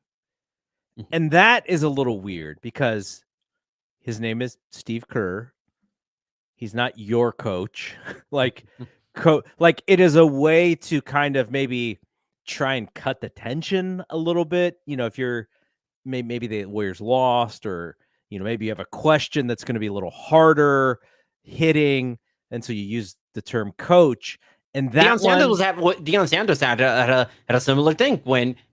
Mhm. And that is a little weird because his name is Steve Kerr. He's not your coach. like like it is a way to kind of maybe try and cut the tension a little bit. If you're maybe the Warriors lost, or maybe you have a question that's going to be a little harder hitting, and so you use the term coach, And that one, Deion Sanders had a similar thing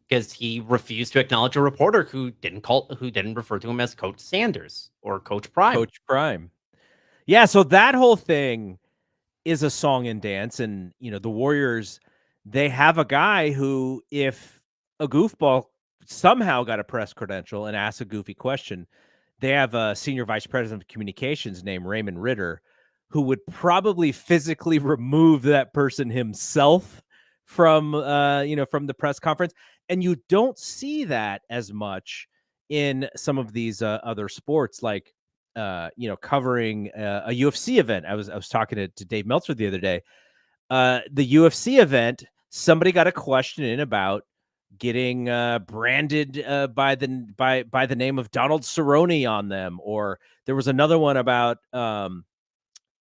because he refused to acknowledge a reporter who didn't refer to him as Coach Sanders or Coach Prime. Coach Prime. Yeah, so that whole thing is a song and dance. And, the Warriors, they have a guy who, if a goofball somehow got a press credential and asked a goofy question, they have a senior vice president of communications named Raymond Ritter, who would probably physically remove that person himself from, from the press conference. And you don't see that as much in some of these other sports, like, covering a UFC event. I was talking to Dave Meltzer the other day. The UFC event, somebody got a question in about getting branded by the name of Donald Cerrone on them, or there was another one about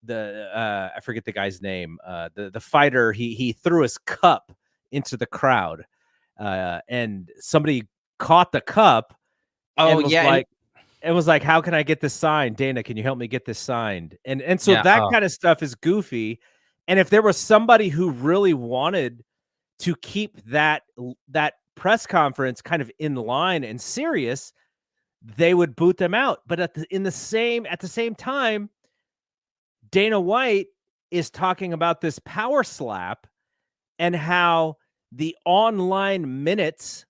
the I forget the guy's name. The fighter, he threw his cup into the crowd, and somebody caught the cup Oh and was yeah, like, "How can I get this signed? Dana, can you help me get this signed?" And so yeah. that kind of stuff is goofy. And if there was somebody who really wanted to keep that press conference kind of in line and serious, they would boot them out. But at the same time, Dana White is talking about this power slap and how the online minutes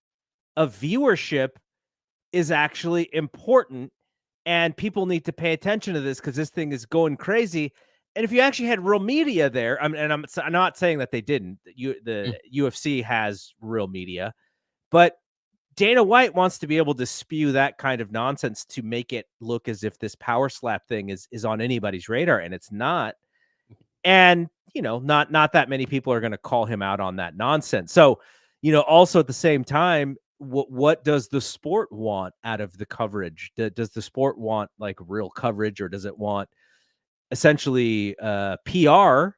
of viewership is actually important, and people need to pay attention to this because this thing is going crazy. And if you actually had real media there, I'm not saying that they didn't. The UFC has real media, but Dana White wants to be able to spew that kind of nonsense to make it look as if this power slap thing is on anybody's radar, and it's not. And not that many people are going to call him out on that nonsense. So, also at the same time, what does the sport want out of the coverage? Does the sport want like real coverage, or does it want essentially PR?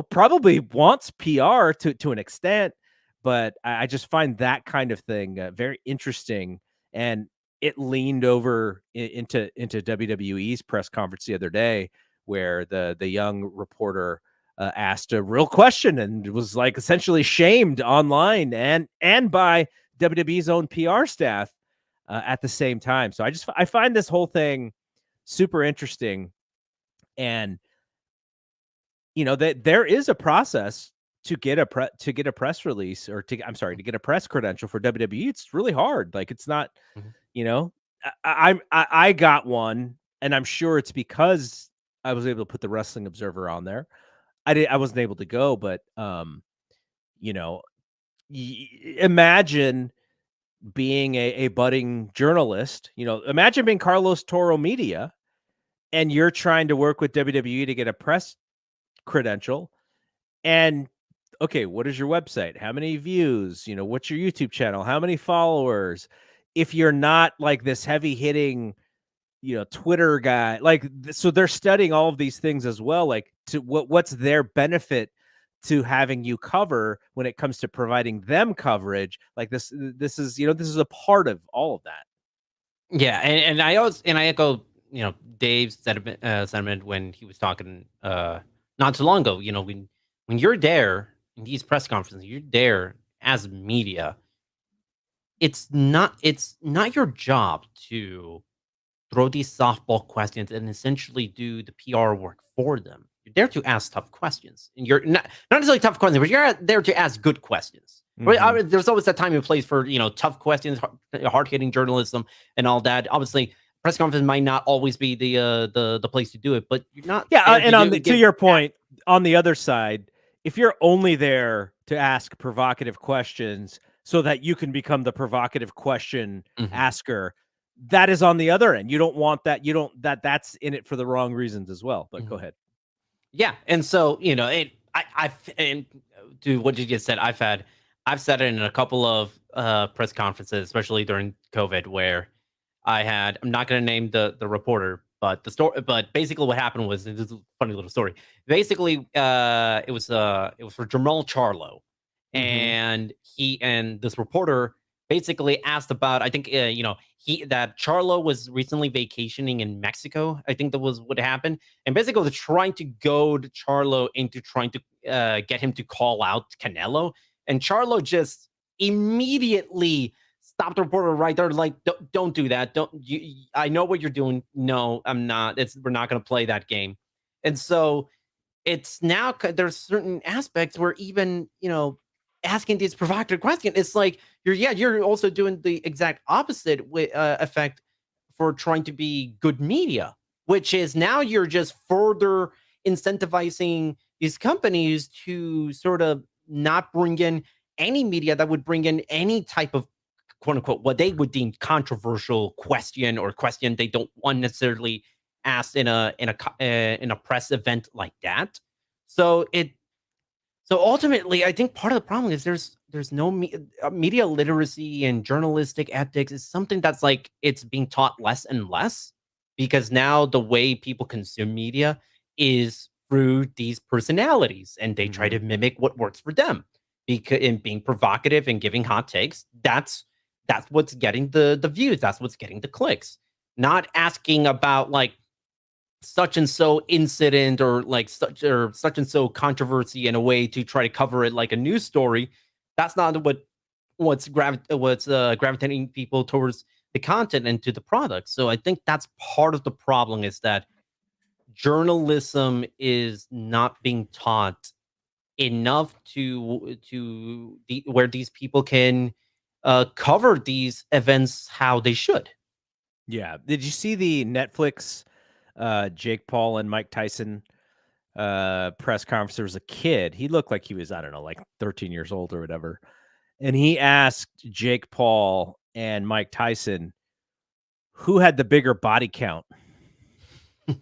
Probably wants PR to an extent, but I just find that kind of thing very interesting. And it leaned over into WWE's press conference the other day, where the young reporter asked a real question and was like essentially shamed online and by WWE's own PR staff at the same time. So I find this whole thing super interesting. And that there is a process to get a press release, or to get a press credential for WWE. It's really hard. Like, it's not, Mhm. you know, I got one, and I'm sure it's because I was able to put the Wrestling Observer on there. I wasn't able to go, but you know, imagine being a budding journalist. Imagine being Carlos Toro Media, and you're trying to work with WWE to get a press credential. And okay, what is your website? How many views? What's your YouTube channel? How many followers? If you're not like this heavy hitting, Twitter guy, like, so they're studying all of these things as well. Like, to what's their benefit to having you cover when it comes to providing them coverage? Like, this is a part of all of that. Yeah, and I echo Dave's sentiment when he was talking not too long ago. When you're there in these press conferences, you're there as media. It's not your job to throw these softball questions and essentially do the PR work for them. You're there to ask tough questions, and you're not necessarily tough questions, but you're there to ask good questions. Right? Mhm. There's always that time and place for tough questions, hard hitting journalism, and all that. Obviously, press conference might not always be the place to do it, but you're not Yeah, there to and to give. your point, on the other side, if you're only there to ask provocative questions so that you can become the provocative question Mhm. asker, that is on the other end. You don't want that. You don't that's in it for the wrong reasons as well. But go Mhm. ahead. Yeah, and so and to what you just said, I've said it in a couple of press conferences, especially during COVID, where I'm not going to name the reporter, but the story, but basically what happened was, this is a funny little story. Basically, it was for Jamal Charlo, Mhm. and this reporter basically asked about, I think, that Charlo was recently vacationing in Mexico. I think that was what happened. And basically, they're trying to goad Charlo into trying to get him to call out Canelo. And Charlo just immediately stopped the reporter right there, like, don't do that. Don't you? I know what you're doing. No, I'm not. We're not going to play that game. And so it's now there's certain aspects where even asking these provocative questions, it's like you're also doing the exact opposite effect for trying to be good media, which is now you're just further incentivizing these companies to sort of not bring in any media that would bring in any type of quote unquote what they would deem controversial question, or question they don't want necessarily asked in a press event like that. So ultimately, I think part of the problem is there's no media literacy, and journalistic ethics is something that's like it's being taught less and less, because now the way people consume media is through these personalities, and they try Mhm. to mimic what works for them. Because in being provocative and giving hot takes, that's what's getting the views, that's what's getting the clicks. Not asking about like such and so incident, or like such and so controversy, in a way to try to cover it like a news story. That's not what's gravitating people towards the content and to the product. So I think that's part of the problem, is that journalism is not being taught enough where these people can cover these events how they should. Yeah. Did you see the Netflix Jake Paul and Mike Tyson press conference? There was a kid. He looked like he was, I don't know, like 13 years old or whatever. And he asked Jake Paul and Mike Tyson who had the bigger body count. And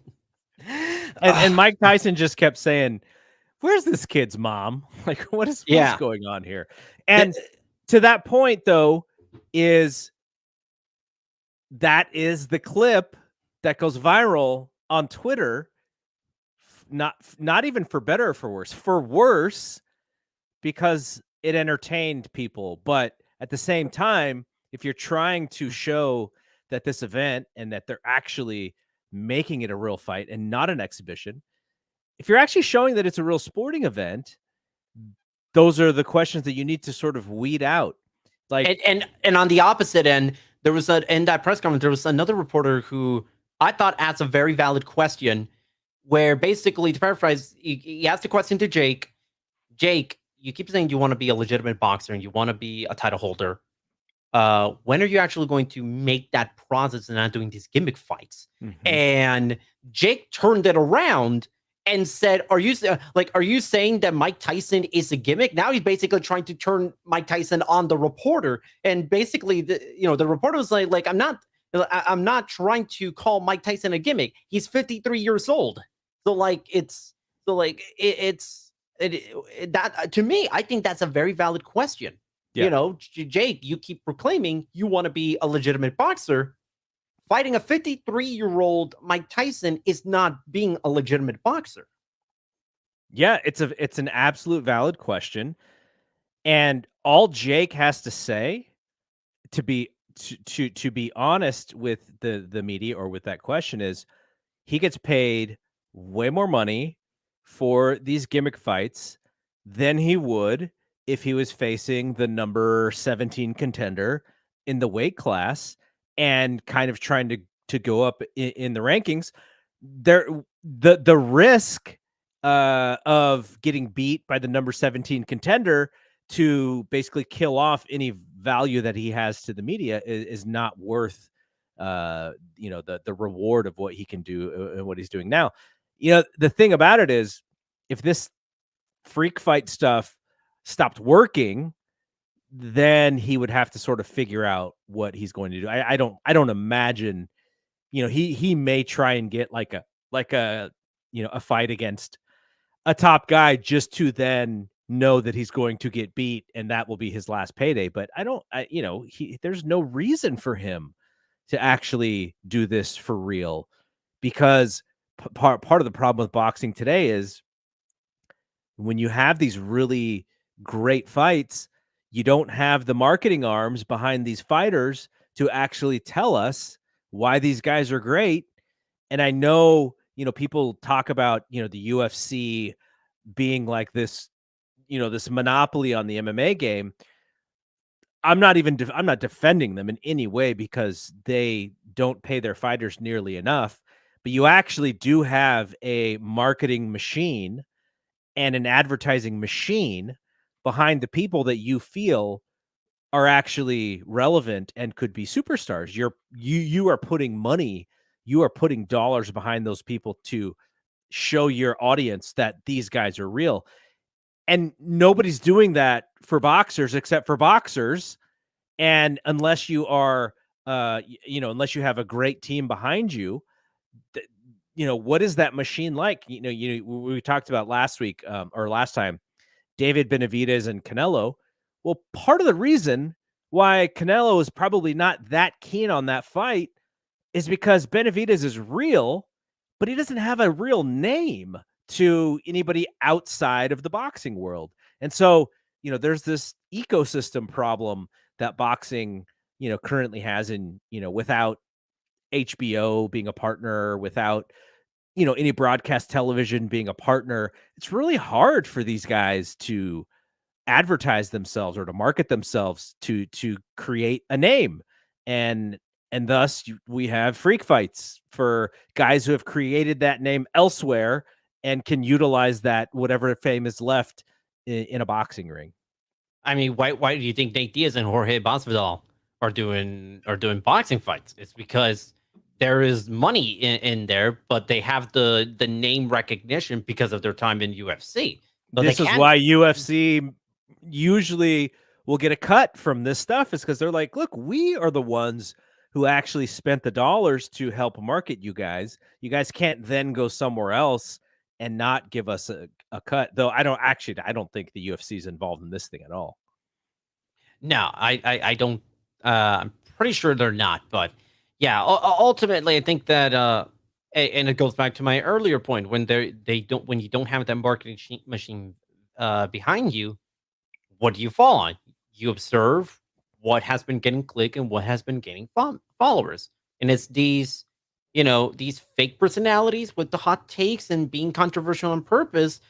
Uh, Mike Tyson just kept saying, "Where's this kid's mom? Like, what is yeah. going on here?" And to that point, though, is that is the clip that goes viral on Twitter. Not even for better or for worse. For worse, because it entertained people. But at the same time, if you're trying to show that this event and that they're actually making it a real fight and not an exhibition, if you're actually showing that it's a real sporting event, those are the questions that you need to sort of weed out. Like, And on the opposite end, there was in that press conference, there was another reporter who I thought asked a very valid question, where basically, to paraphrase, he asked a question to Jake. Jake, you keep saying you want to be a legitimate boxer and you want to be a title holder. When are you actually going to make that process and not doing these gimmick fights? mhm. And Jake turned it around and said, are you saying that Mike Tyson is a gimmick?" Now he's basically trying to turn Mike Tyson on the reporter, and basically, the reporter was I'm not trying to call Mike Tyson a gimmick. He's 53 years old, so like that to me, I think that's a very valid question. Yeah. Jake, you keep proclaiming you want to be a legitimate boxer. Fighting a 53-year-old Mike Tyson is not being a legitimate boxer. Yeah, it's an absolute valid question. And all Jake has to say to be to be honest with the media or with that question is he gets paid way more money for these gimmick fights than he would if he was facing the number 17 contender in the weight class and kind of trying to go up in the rankings. There the risk of getting beat by the number 17 contender to basically kill off any value that he has to the media is not worth the reward of what he can do and what he's doing now. The thing about it is, if this freak fight stuff stopped working, then he would have to sort of figure out what he's going to do. I don't imagine, he may try and get like a a fight against a top guy just to then know that he's going to get beat and that will be his last payday. But I don't, there's no reason for him to actually do this for real, because part of the problem with boxing today is when you have these really great fights, you don't have the marketing arms behind these fighters to actually tell us why these guys are great. And I know, people talk about, the UFC being like this, this monopoly on the MMA game. I'm not defending them in any way because they don't pay their fighters nearly enough, but you actually do have a marketing machine and an advertising machine behind the people that you feel are actually relevant and could be superstars. You are putting money, you are putting dollars behind those people to show your audience that these guys are real. And nobody's doing that for boxers except for boxers. And unless you are, unless you have a great team behind you, what is that machine like? We talked about last week, or last time, David Benavidez and Canelo. Well, part of the reason why Canelo is probably not that keen on that fight is because Benavidez is real, but he doesn't have a real name to anybody outside of the boxing world. And so, there's this ecosystem problem that boxing, currently has without HBO being a partner, without, any broadcast television being a partner. It's really hard for these guys to advertise themselves or to market themselves to create a name. And thus we have freak fights for guys who have created that name elsewhere and can utilize that whatever fame is left in a boxing ring. I mean, why do you think Nate Diaz and Jorge Masvidal are doing boxing fights? It's because there is money in there, but they have the name recognition because of their time in UFC. So they This is can. why UFC usually will get a cut from this stuff, is because they're like, look, we are the ones who actually spent the dollars to help market you guys. You guys can't then go somewhere else and not give us a cut. Though I don't think the UFC is involved in this thing at all. No, I don't. I'm pretty sure they're not. But yeah, ultimately, I think that and it goes back to my earlier point when they don't when you don't have that marketing machine behind you, what do you fall on? You observe what has been getting click and what has been getting followers, and it's these fake personalities with the hot takes and being controversial on purpose.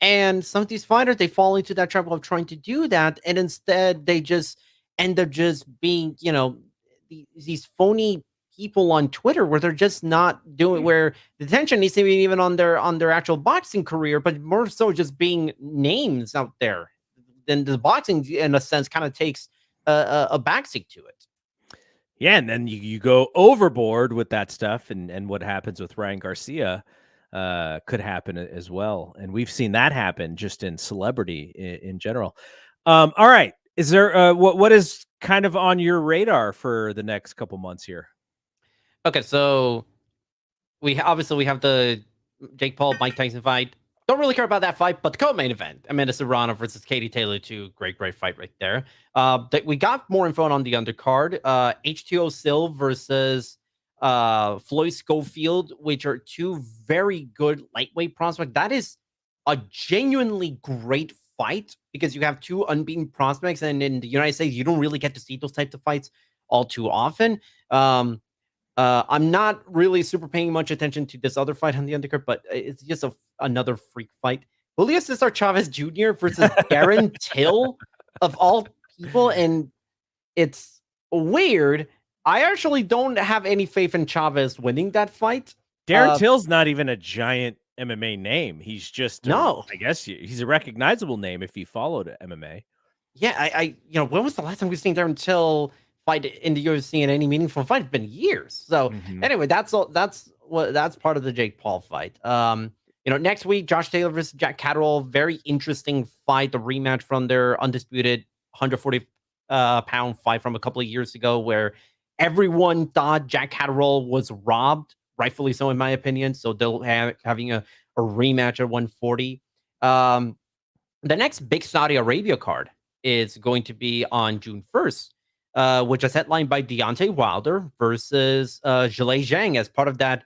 And some of these fighters, they fall into that trap of trying to do that, and instead they just end up just being, these phony people on Twitter where they're just not doing where the attention needs to be even on their actual boxing career, but more so just being names out there. Then the boxing, in a sense, kind of takes a backseat to it. Yeah, and then you go overboard with that stuff, and what happens with Ryan Garcia could happen as well. And we've seen that happen just in celebrity in general. All right. Is there what is kind of on your radar for the next couple months here? Okay, so obviously we have the Jake Paul Mike Tyson fight. Don't really care about that fight, but the co-main event, Amanda Serrano versus Katie Taylor, great fight right there. We got more info on the undercard. H2O Sil versus Floyd Schofield, which are two very good lightweight prospects. That is a genuinely great fight because you have two unbeaten prospects, and in the United States, you don't really get to see those types of fights all too often. I'm not really super paying much attention to this other fight on the undercard, but it's just another freak fight. Julio Cesar Chavez Jr. versus Darren Till, of all people, and it's weird. I actually don't have any faith in Chavez winning that fight. Darren Till's not even a giant MMA name. He's just No. I guess he's a recognizable name if you followed MMA. Yeah, I when was the last time we've seen Darren Till fight in the UFC in any meaningful fight? It's been years. So anyway, that's all. That's part of the Jake Paul fight. Next week, Josh Taylor versus Jack Catterall. Very interesting fight. The rematch from their undisputed 140 pound fight from a couple of years ago, where everyone thought Jack Catterall was robbed, rightfully so, in my opinion. So they'll having a rematch at 140. The next big Saudi Arabia card is going to be on June 1st, which is headlined by Deontay Wilder versus Zhilei Zhang as part of that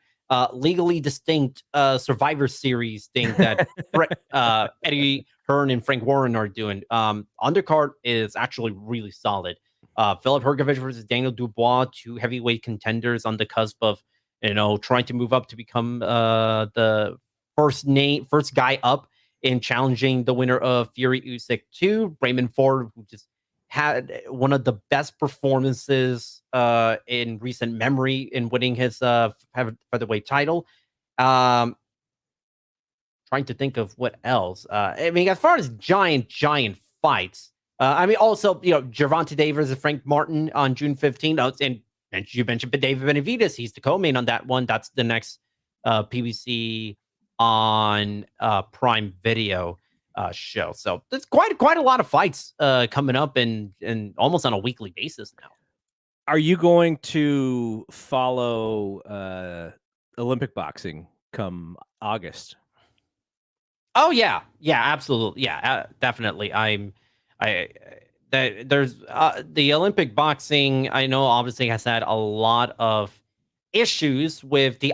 legally distinct Survivor Series thing that Eddie Hearn and Frank Warren are doing. Undercard is actually really solid. Philip Hergovich versus Daniel Dubois, two heavyweight contenders on the cusp of trying to move up to become the first guy up in challenging the winner of Fury Usyk 2. Raymond Ford, who just had one of the best performances in recent memory in winning his featherweight title. Trying to think of what else. I mean, as far as giant fights, I mean, also, Gervonta Davis and Frank Martin on June 15th. And you mentioned David Benavidez. He's the co-main on that one. That's the next PBC on Prime Video show. So there's quite a lot of fights coming up and almost on a weekly basis now. Are you going to follow Olympic boxing come August? Oh yeah, absolutely, definitely. There's the Olympic boxing. I know obviously has had a lot of issues with the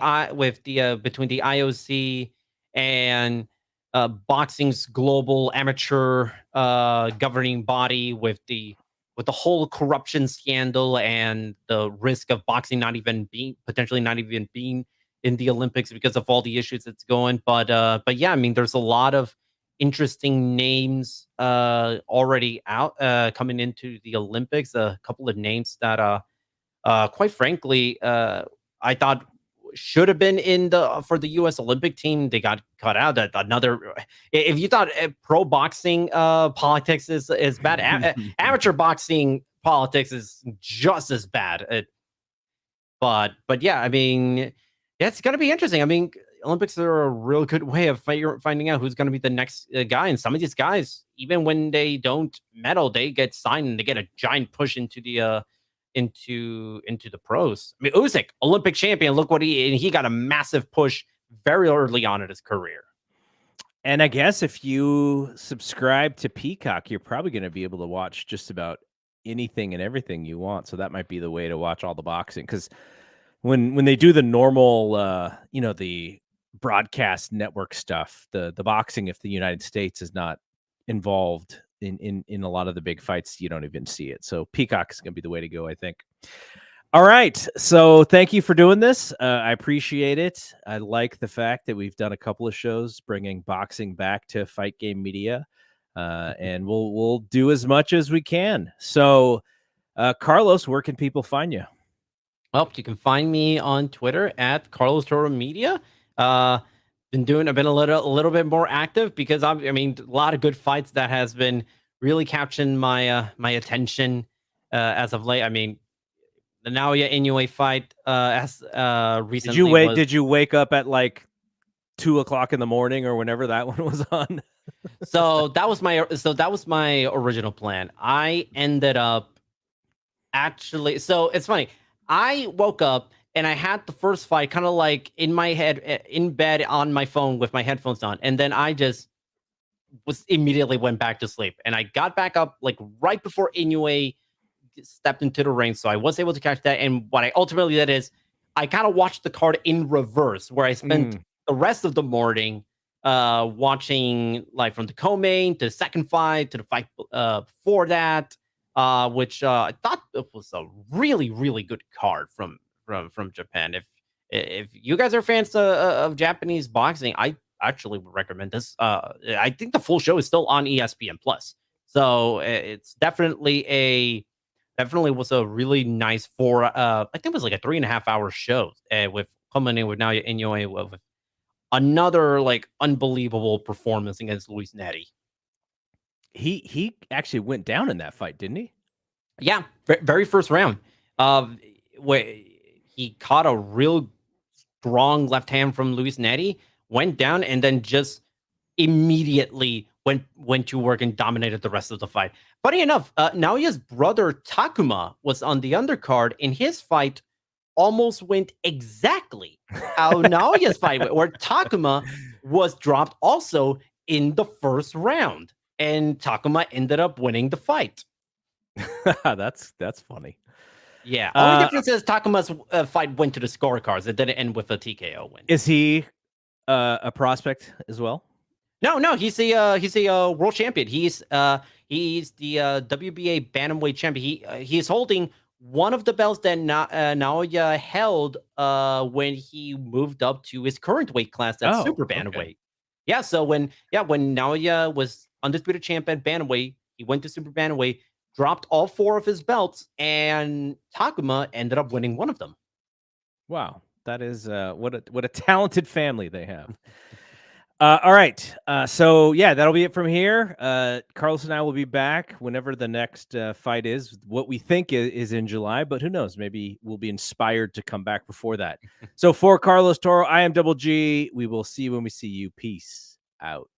between the IOC and boxing's global amateur governing body with the whole corruption scandal and the risk of boxing potentially not even being in the Olympics because of all the issues that's going. But yeah, I mean, there's a lot of interesting names already out coming into the Olympics. A couple of names that quite frankly I thought should have been for the U.S. Olympic team. They got cut out. That another. If you thought pro boxing politics is bad, amateur boxing politics is just as bad. But yeah, I mean, yeah, it's gonna be interesting. I mean, Olympics are a real good way of finding out who's gonna be the next guy. And some of these guys, even when they don't medal, they get signed and they get a giant push into the pros. I mean, Usyk, Olympic champion. Look what he got a massive push very early on in his career. And I guess if you subscribe to Peacock, you're probably going to be able to watch just about anything and everything you want. So that might be the way to watch all the boxing. Because when they do the normal, the broadcast network stuff, the boxing, if the United States is not involved in a lot of the big fights, you don't even see it. So Peacock is going to be the way to go, I think. All right. So thank you for doing this. I appreciate it. I like the fact that we've done a couple of shows bringing boxing back to Fight Game Media, and we'll do as much as we can. So, Carlos, where can people find you? Well, you can find me on Twitter at Carlos Toro Media. I've been a little bit more active because a lot of good fights that has been really capturing my my attention as of late. I mean, the Naoya Inoue fight as recently Did you wake up at like 2:00 in the morning or whenever that one was on? So that was my original plan. I ended up actually. So it's funny. I woke up and I had the first fight kind of like in my head, in bed on my phone with my headphones on, and then I just immediately went back to sleep. And I got back up like right before Inoue stepped into the ring, so I was able to catch that. And what I ultimately did is I kind of watched the card in reverse, where I spent the rest of the morning watching like from the co-main to the second fight to the fight before that, which I thought it was a really really good card from Japan. If you guys are fans of Japanese boxing, I actually would recommend this. I think the full show is still on ESPN Plus, so it's definitely was a really nice I think it was like a 3.5 hour show with culminating with Naoya Inoue with another like unbelievable performance against Luis Neri. He actually went down in that fight, didn't he? Yeah, very first round. Where he caught a real strong left hand from Luis Neri, went down, and then just immediately went to work and dominated the rest of the fight. Funny enough, Naoya's brother Takuma was on the undercard, and his fight almost went exactly how Naoya's fight went, where Takuma was dropped also in the first round, and Takuma ended up winning the fight. That's funny. Yeah. Only difference is Takuma's fight went to the scorecards. It didn't end with a TKO win. Is he a prospect as well? No, he's a world champion. He's the WBA bantamweight champion. He's holding one of the belts that Naoya held when he moved up to his current weight class, that's super bantamweight. Okay. Yeah, so when Naoya was undisputed champion bantamweight, he went to super bantamweight, dropped all 4 of his belts, and Takuma ended up winning one of them. Wow, that is what a talented family they have. All right. So yeah, that'll be it from here. Carlos and I will be back whenever the next fight is. What we think is in July, but who knows? Maybe we'll be inspired to come back before that. So for Carlos Toro, I am Double G. We will see you when we see you. Peace out.